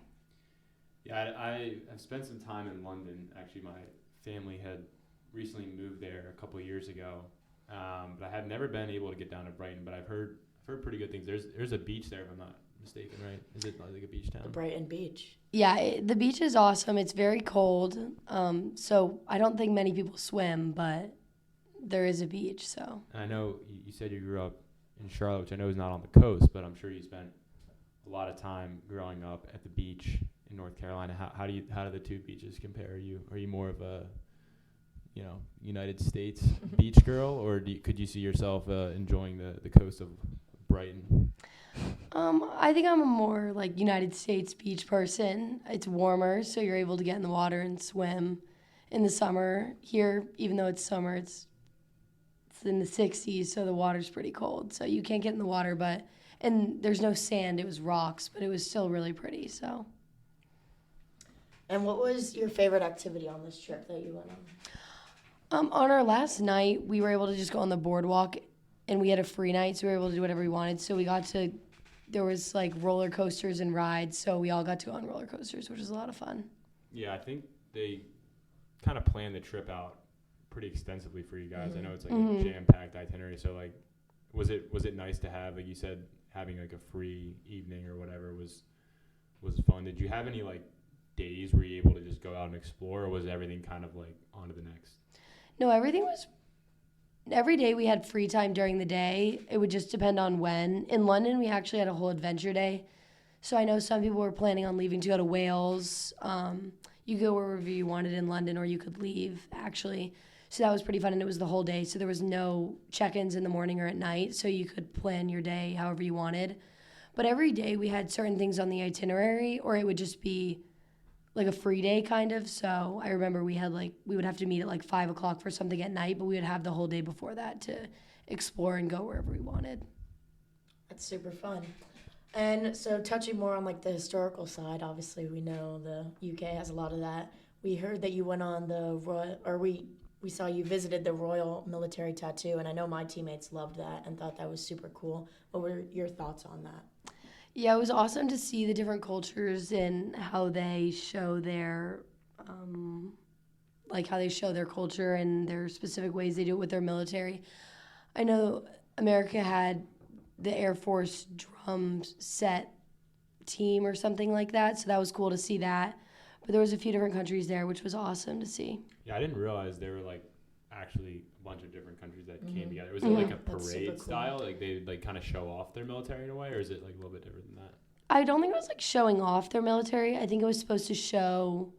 Yeah, I've spent some time in London. Actually, my family had recently moved there a couple of years ago, but I had never been able to get down to Brighton. But I've heard pretty good things. There's a beach there, if I'm not mistaken, right? Is it like a beach town? The Brighton Beach. Yeah, the beach is awesome. It's very cold, so I don't think many people swim, but there is a beach. So I know you said you grew up in Charlotte, which I know is not on the coast, but I'm sure you spent a lot of time growing up at the beach in North Carolina. How do the two beaches compare? Are you more of a United States beach girl, or could you see yourself enjoying the coast of Brighton? I think I'm a more like United States beach person. It's warmer, so you're able to get in the water and swim in the summer. Here, even though it's summer, it's in the 60s, so the water's pretty cold. So you can't get in the water, and there's no sand. It was rocks, but it was still really pretty. So. And what was your favorite activity on this trip that you went on? On our last night, we were able to just go on the boardwalk, and we had a free night, so we were able to do whatever we wanted. So there was like roller coasters and rides, so we all got to go on roller coasters, which was a lot of fun. Yeah, I think they kind of planned the trip out pretty extensively for you guys. I know it's like a jam-packed itinerary, so like was it nice to have, like you said, having like a free evening or whatever was fun. Did you have any like days where you were able to just go out and explore, or was everything kind of like on to the next? No, every day we had free time during the day. It would just depend on when. In London, we actually had a whole adventure day. So I know some people were planning on leaving to go to Wales. You could go wherever you wanted in London, or you could leave, actually. So that was pretty fun, and it was the whole day. So there was no check-ins in the morning or at night, so you could plan your day however you wanted. But every day we had certain things on the itinerary, or it would just be like a free day kind of. So I remember we would have to meet at like 5 o'clock for something at night, but we would have the whole day before that to explore and go wherever we wanted. That's super fun. And so touching more on like the historical side, obviously we know the UK has a lot of that. We heard that you went on we saw you visited the Royal Military Tattoo, and I know my teammates loved that and thought that was super cool. What were your thoughts on that? Yeah, it was awesome to see the different cultures and how they show their culture and their specific ways they do it with their military. I know America had the Air Force drum set team or something like that, so that was cool to see that. But there was a few different countries there, which was awesome to see. Yeah, I didn't realize there were like actually a bunch of different countries that came together. Was it like a parade style? Like they like kind of show off their military in a way, or is it like a little bit different than that? I don't think it was like showing off their military. I think it was supposed to show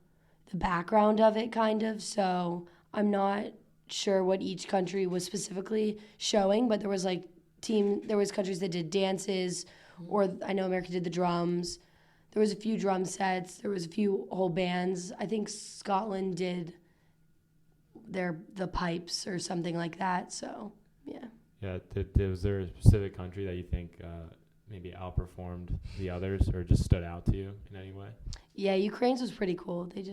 the background of it, kind of. So I'm not sure what each country was specifically showing, but there was countries that did dances, or I know America did the drums. There was a few drum sets. There was a few whole bands. I think Scotland did the pipes or something like that. So, yeah. Yeah. Was there a specific country that you think maybe outperformed the others or just stood out to you in any way? Yeah, Ukraine's was pretty cool. It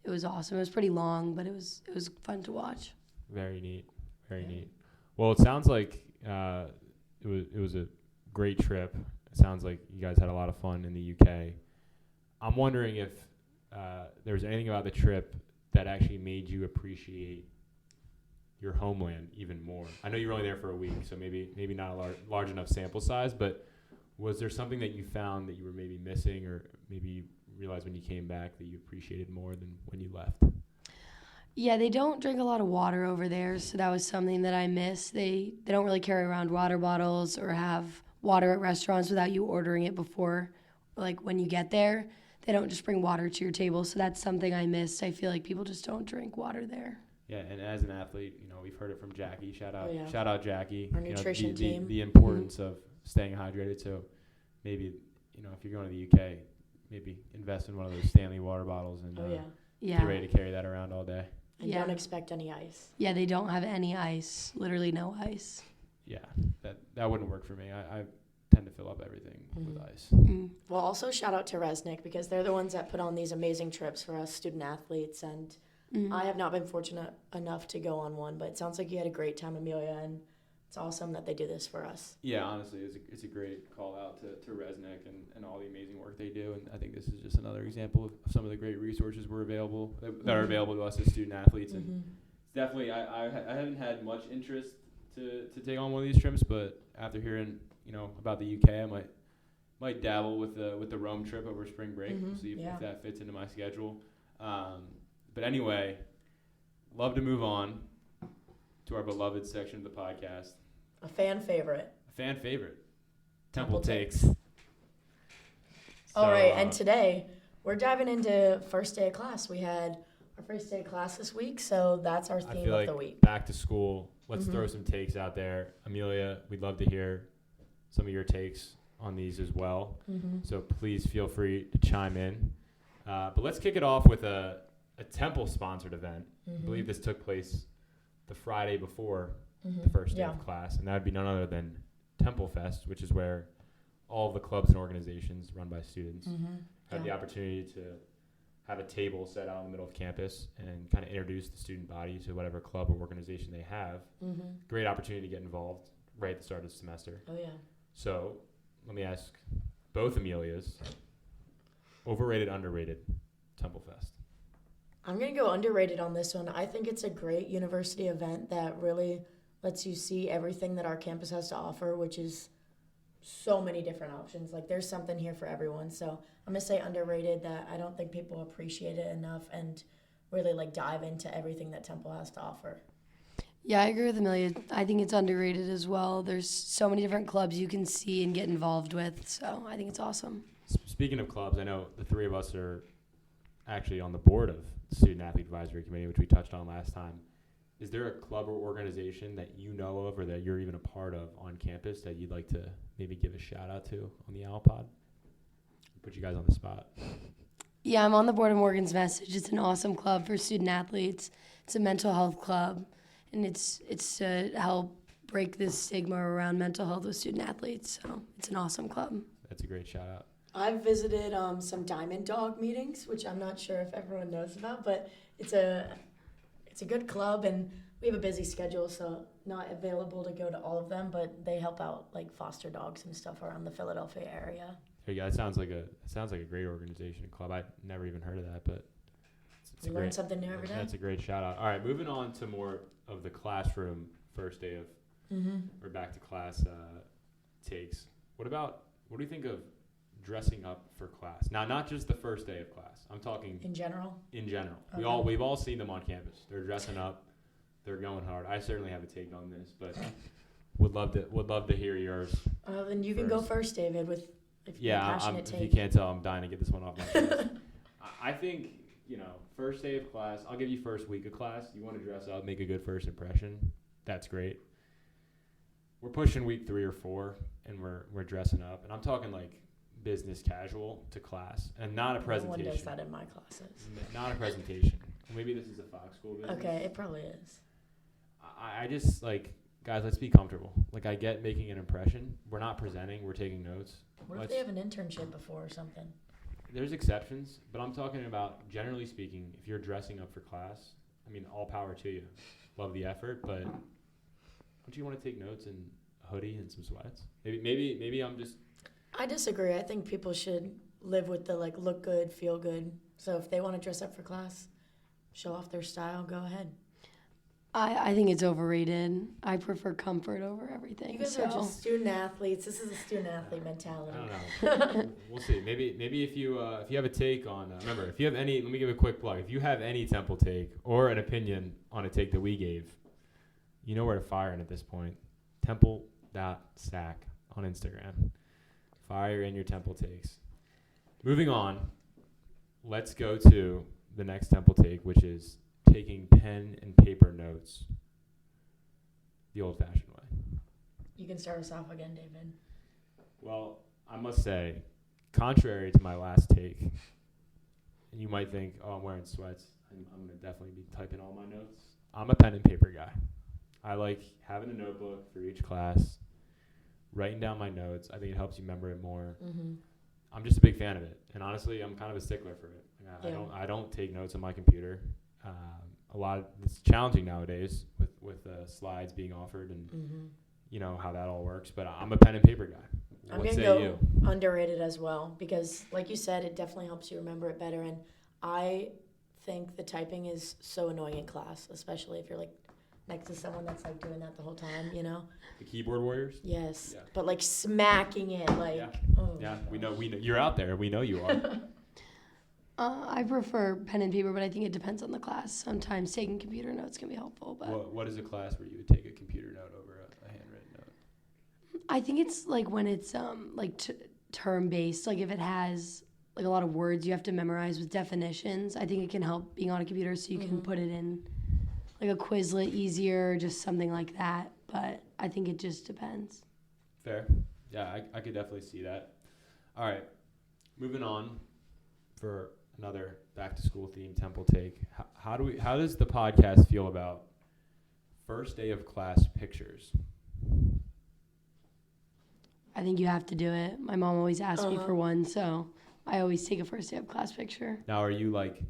was awesome. It was pretty long, but it was fun to watch. Very neat. Very neat. Well, it sounds like it was a great trip. It sounds like you guys had a lot of fun in the UK. I'm wondering if there was anything about the trip that actually made you appreciate your homeland even more. I know you were only there for a week, so maybe not a large enough sample size, but was there something that you found that you were maybe missing, or maybe you realized when you came back that you appreciated more than when you left? Yeah, they don't drink a lot of water over there, so that was something that I missed. They don't really carry around water bottles or have water at restaurants without you ordering it before, like when you get there. They don't just bring water to your table, so that's something I missed. I feel like people just don't drink water there. Yeah, and as an athlete, we've heard it from Jackie. Shout out Jackie. Our nutrition team. The importance of staying hydrated. So maybe, if you're going to the UK, maybe invest in one of those Stanley water bottles and be ready to carry that around all day. And don't expect any ice. Yeah, they don't have any ice. Literally no ice. Yeah, that wouldn't work for me. I tend to fill up everything with ice. Well, also shout out to Resnick, because they're the ones that put on these amazing trips for us student athletes, and I have not been fortunate enough to go on one, but it sounds like you had a great time, Amelia, and it's awesome that they do this for us. Yeah, honestly, it's a great call out to Resnick and all the amazing work they do, and I think this is just another example of some of the great resources that are available to us as student athletes, and definitely I haven't had much interest to take on one of these trips, but after hearing about the UK, I might dabble with the Rome trip over spring break. See if that fits into my schedule. But anyway, love to move on to our beloved section of the podcast. A fan favorite. Temple Takes. All right, and today we're diving into first day of class. We had our first day of class this week, so that's our theme of the week. Back to school. Let's throw some takes out there. Amelia, we'd love to hear some of your takes on these as well. So please feel free to chime in. But let's kick it off with a Temple-sponsored event. I believe this took place the Friday before the first day of class, and that would be none other than Temple Fest, which is where all of the clubs and organizations run by students had the opportunity to have a table set out in the middle of campus and kind of introduce the student body to whatever club or organization they have. Great opportunity to get involved right at the start of the semester. Oh, yeah. So let me ask both Amelias, overrated, underrated Temple Fest? I'm going to go underrated on this one. I think it's a great university event that really lets you see everything that our campus has to offer, which is so many different options. Like, there's something here for everyone. So I'm going to say underrated, that I don't think people appreciate it enough and really, dive into everything that Temple has to offer. Yeah, I agree with Amelia. I think it's underrated as well. There's so many different clubs you can see and get involved with, so I think it's awesome. Speaking of clubs, I know the three of us are actually on the board of the Student Athlete Advisory Committee, which we touched on last time. Is there a club or organization that you know of or that you're even a part of on campus that you'd like to maybe give a shout-out to on the Owl Pod? Put you guys on the spot. Yeah, I'm on the board of Morgan's Message. It's an awesome club for student athletes. It's a mental health club, and it's to help break this stigma around mental health with student athletes. So it's an awesome club. That's a great shout-out. I've visited some Diamond Dog meetings, which I'm not sure if everyone knows about, but it's a good club, and we have a busy schedule, so not available to go to all of them, but they help out foster dogs and stuff around the Philadelphia area. There you go. That sounds like a great organization and club. I'd never even heard of that, but you learn something new every day. That's a great shout out. All right, moving on to more of the classroom first day of or back to class takes. What do you think of dressing up for class? Now, not just the first day of class. I'm talking in general. Okay. We've all seen them on campus. They're dressing up. They're going hard. I certainly have a take on this, but would love to hear yours. Then you can go first, David. If you can't tell, I'm dying to get this one off my chest. I think first day of class. I'll give you first week of class. You want to dress up, make a good first impression. That's great. We're pushing week 3 or 4, and we're dressing up, and I'm talking business casual to class, and not a presentation. No one does that in my classes. Not a presentation. Maybe this is a Fox School business. Okay, it probably is. I just guys, let's be comfortable. Like, I get making an impression. We're not presenting. We're taking notes. What if they have an internship before or something? There's exceptions, but I'm talking about, generally speaking, if you're dressing up for class, I mean, all power to you. Love the effort, but don't you want to take notes in a hoodie and some sweats? Maybe I'm just... I disagree. I think people should live with the, like, look good, feel good. So if they want to dress up for class, show off their style, go ahead. I think it's overrated. I prefer comfort over everything. You guys are just student athletes. This is a student athlete mentality. I don't know. We'll see. Maybe if you have a take on, remember, if you have any, let me give a quick plug. If you have any Temple take or an opinion on a take that we gave, you know where to fire in at this point. Temple.sack on Instagram. Fire in your Temple takes. Moving on, let's go to the next Temple take, which is taking pen and paper notes the old-fashioned way. You can start us off again, David. Well, I must say, contrary to my last take, and you might think, oh, I'm wearing sweats. I'm going to definitely be typing all my notes. I'm a pen and paper guy. I like having a notebook for each class, writing down my notes. I think it helps you remember it more. Mm-hmm. I'm just a big fan of it. And honestly, I'm kind of a stickler for it. I don't take notes on my computer. It's challenging nowadays with slides being offered and you know how that all works. But I'm a pen and paper guy. I'm gonna go underrated as well because, like you said, it definitely helps you remember it better. And I think the typing is so annoying in class, especially if you're like next to someone that's like doing that the whole time. You know. The keyboard warriors. Yes, yeah. But like smacking it, like. Yeah. Oh, yeah. We know you're out there. We know you are. I prefer pen and paper, but I think it depends on the class. Sometimes taking computer notes can be helpful. But what is a class where you would take a computer note over a handwritten note? I think it's like when it's term based. Like if it has like a lot of words you have to memorize with definitions, I think it can help being on a computer so you can put it in like a Quizlet easier, or just something like that. But I think it just depends. Fair. Yeah, I could definitely see that. All right, moving on for another back-to-school theme Temple take. How does the podcast feel about first day of class pictures? I think you have to do it. My mom always asks me for one, so I always take a first day of class picture. Now, are you like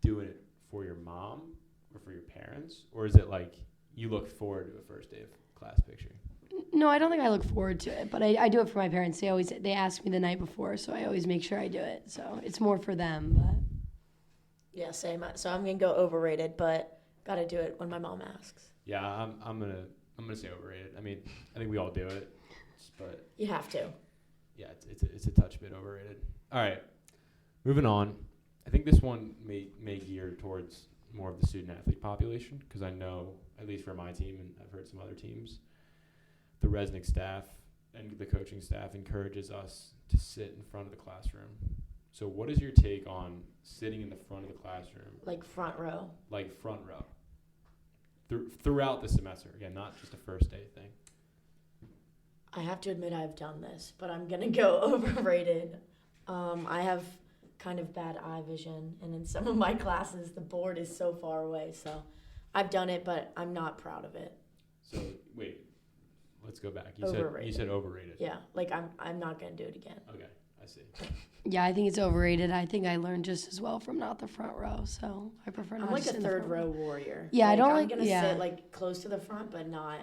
doing it for your mom or for your parents, or is it like you look forward to a first day of class picture? No, I don't think I look forward to it, but I do it for my parents. They ask me the night before, so I always make sure I do it. So it's more for them, but yeah, same. So I'm gonna go overrated, but gotta do it when my mom asks. Yeah, I'm gonna say overrated. I mean, I think we all do it, but you have to. Yeah, it's a touch bit overrated. All right, moving on. I think this one may gear towards more of the student athlete population because I know, at least for my team, and I've heard some other teams, the Resnick staff and the coaching staff encourages us to sit in front of the classroom. So what is your take on sitting in the front of the classroom? Like front row. Like front row. Throughout the semester. Again, not just a first day thing. I have to admit I've done this, but I'm going to go overrated. I have kind of bad eye vision, and in some of my classes, the board is so far away. So I've done it, but I'm not proud of it. So, wait. Let's go back. You said overrated. Yeah, like I'm not going to do it again. Okay, I see. Yeah, I think it's overrated. I think I learned just as well from not the front row, so I prefer not. I'm like a third row warrior. Yeah, I don't I'm gonna sit like close to the front, but not.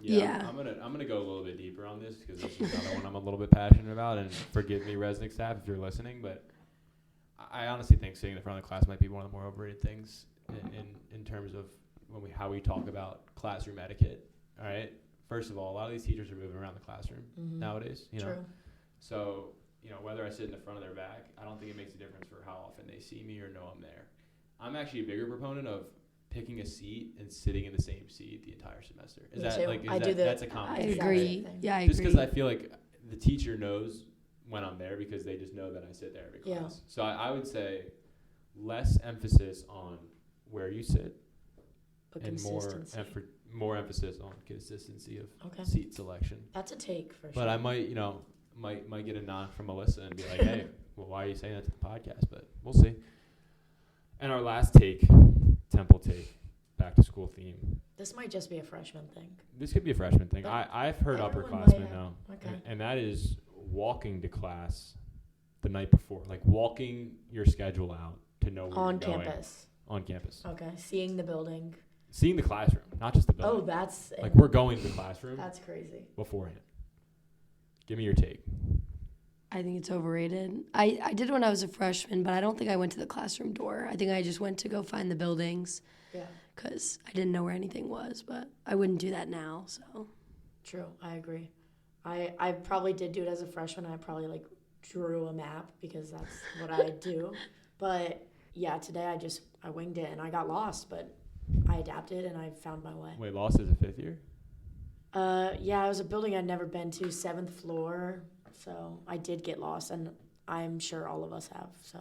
Yeah. I'm gonna go a little bit deeper on this because this is another one I'm a little bit passionate about. And forgive me, Resnick staff, if you're listening, but I honestly think sitting in the front of the class might be one of the more overrated things in terms of how we talk about classroom etiquette. All right. First of all, a lot of these teachers are moving around the classroom nowadays. You know, True. So whether I sit in the front or their back, I don't think it makes a difference for how often they see me or know I'm there. I'm actually a bigger proponent of picking a seat and sitting in the same seat the entire semester. That's a common I thing, agree. right? Yeah, I Just agree. because I feel like the teacher knows when I'm there because they just know that I sit there every class. Yeah. So I would say less emphasis on where you sit But and more emphasis on consistency of seat selection. That's a take for sure. But I might get a knock from Melissa and be like, hey, well, why are you saying that to the podcast? But we'll see. And our last take, Temple take. back to school theme. This might just be a freshman thing. This could be a freshman thing. But I've heard everyone upperclassmen might now. have- okay. And that is walking to class the night before. Like walking your schedule out to know where On you're going. campus. On campus. Okay. Seeing the building. Seeing the classroom, not just the Oh, building. that's Like we're going to the classroom that's crazy. beforehand. Give me your take. I think it's overrated. I did when I was a freshman, but I don't think I went to the classroom door. I think I just went to go find the buildings Yeah. because I didn't know where anything was, but I wouldn't do that now, so. True. I agree. I probably did do it as a freshman. I probably like drew a map because that's what I do. But yeah, today I winged it and I got lost, but I adapted and I found my way. Wait, lost as a fifth year? Yeah, it was a building I'd never been to, 7th floor. So I did get lost, and I'm sure all of us have. So.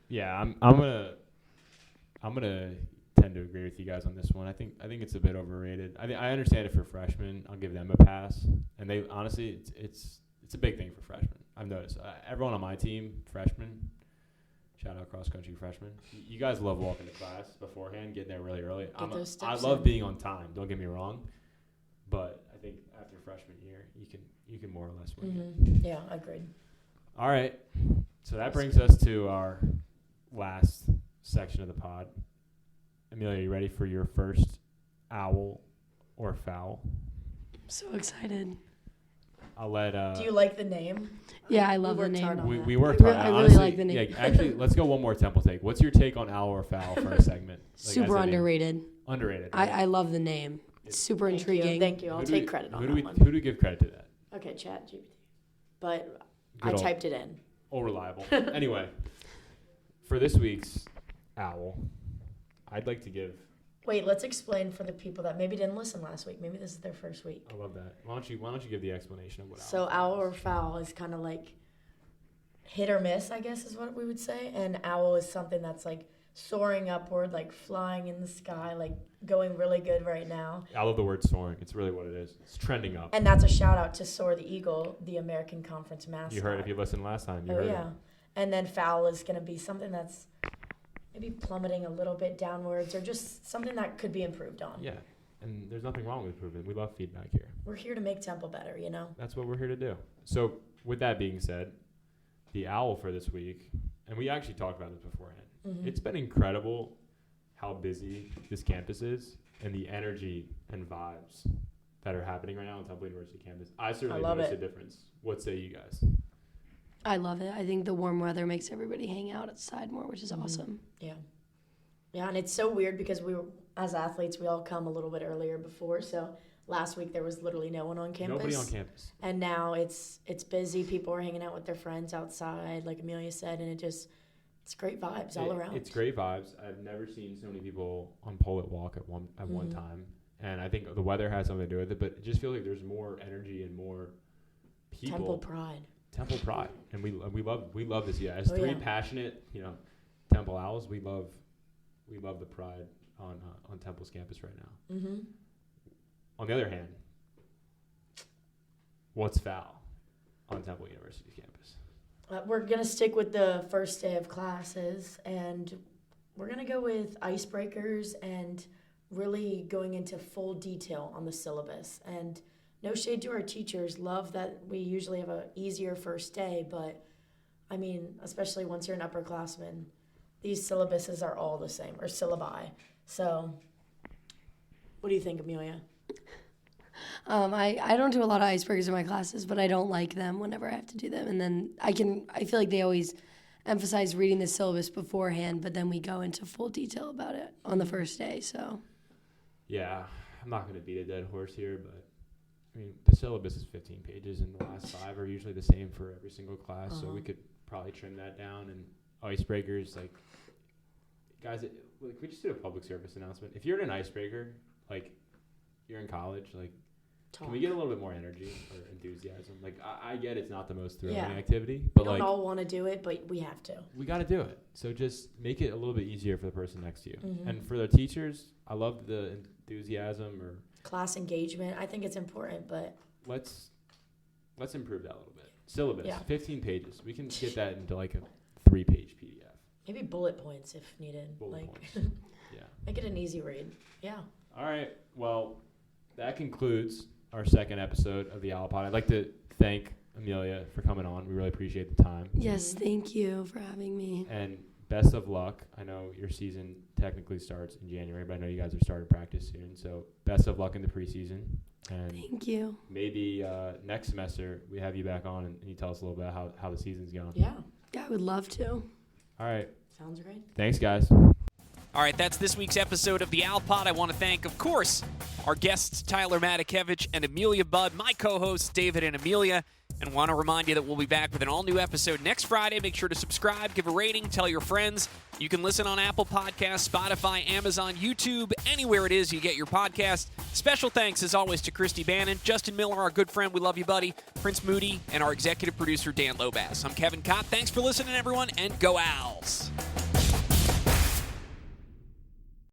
Yeah, I'm gonna tend to agree with you guys on this one. I think it's a bit overrated. I understand it for freshmen. I'll give them a pass. And they honestly, it's a big thing for freshmen. I've noticed everyone on my team, freshmen. Shout out cross country freshmen. You guys love walking to class beforehand, getting there really early. I love being on time. Don't get me wrong, but I think after freshman year, you can more or less wing it. Yeah, agreed. All right, so that brings us to our last section of the pod. Amelia, you ready for your first owl or foul? I'm so excited. I'll let. Do you like the name? Yeah, I love the worked hard name. on We that. worked hard. I really Honestly, like the name. Yeah, actually, let's go one more temple take. What's your take on owl or foul for a segment? Super as a name? Underrated. Underrated. Right? I love the name. It's super intriguing. Thank you. I'll Who do take we- credit on who that do we, one. Who do we give credit to that? Okay, ChatGPT. But Good I old- typed it in. Oh, reliable. Anyway, for this week's owl, I'd like to give. Wait, let's explain for the people that maybe didn't listen last week. Maybe this is their first week. I love that. Why don't you give the explanation of what So owl owl or foul is kind of like hit or miss, I guess is what we would say. And owl is something that's like soaring upward, like flying in the sky, like going really good right now. I love the word soaring. It's really what it is. It's trending up. And that's a shout out to Soar the Eagle, the American Conference mascot. You heard if you listened last time. You Oh heard yeah. it. And then foul is going to be something that's maybe plummeting a little bit downwards or just something that could be improved on. Yeah, and there's nothing wrong with improvement. We love feedback here. We're here to make Temple better, you know? That's what we're here to do. So with that being said, the owl for this week, and we actually talked about this beforehand. Mm-hmm. It's been incredible how busy this campus is and the energy and vibes that are happening right now on Temple University campus. I certainly love noticed it. a difference. What say you guys? I love it. I think the warm weather makes everybody hang out outside more, which is Mm-hmm. awesome. Yeah. Yeah, and it's so weird because as athletes, we all come a little bit earlier before. So last week there was literally no one on campus. Nobody on campus. And now it's busy. People are hanging out with their friends outside, like Amelia said, and it's great vibes all around. It's great vibes. I've never seen so many people on Polet Walk at one Mm-hmm. time, and I think the weather has something to do with it. But it just feels like there's more energy and more people. Temple pride. And we love this. Yeah, as three passionate, Temple Owls, we love the pride on Temple's campus right now. Mm-hmm. On the other hand, what's foul on Temple University campus? We're going to stick with the first day of classes, and we're going to go with icebreakers and really going into full detail on the syllabus. And no shade to our teachers. Love that we usually have an easier first day, but, I mean, especially once you're an upperclassman, these syllabuses are all the same, or syllabi. So what do you think, Amelia? I don't do a lot of icebreakers in my classes, but I don't like them whenever I have to do them. And then I feel like they always emphasize reading the syllabus beforehand, but then we go into full detail about it on the first day. So Yeah, I'm not going to beat a dead horse here, but I mean, the syllabus is 15 pages, and the last 5 are usually the same for every single class, so we could probably trim that down. And icebreakers, like, guys, we just did a public service announcement. If you're in an icebreaker, like, you're in college, like, can we get a little bit more energy or enthusiasm? Like, I get it's not the most thrilling activity, but We like, don't all want to do it, but we have to. we got to do it. So just make it a little bit easier for the person next to you. Mm-hmm. And for the teachers, I love the enthusiasm or Class engagement, I think it's important, but let's improve that a little bit. Syllabus, Yeah. 15 pages. We can get that into like a 3-page PDF. maybe bullet points if needed. Bullet like points. Yeah. Make it an easy read. Yeah. All right. Well, that concludes our second episode of the Owl Pod. I'd like to thank Amelia for coming on. We really appreciate the time. Yes, thank you for having me. And best of luck. I know your season technically starts in January, but I know you guys are starting practice soon. So best of luck in the preseason. And thank you. Maybe next semester we have you back on and you tell us a little bit how the season's going. Yeah. Yeah, I would love to. All right. Sounds great. Thanks, guys. All right, that's this week's episode of the Owl Pod. I want to thank, of course, our guests Tyler Matakevich and Amelia Budd, my co-hosts David and Amelia, and want to remind you that we'll be back with an all-new episode next Friday. Make sure to subscribe, give a rating, tell your friends. You can listen on Apple Podcasts, Spotify, Amazon, YouTube, anywhere it is you get your podcast. Special thanks, as always, to Christy Bannon, Justin Miller, our good friend, we love you, buddy, Prince Moody, and our executive producer, Dan Lobass. I'm Kevin Copp. Thanks for listening, everyone, and go Owls!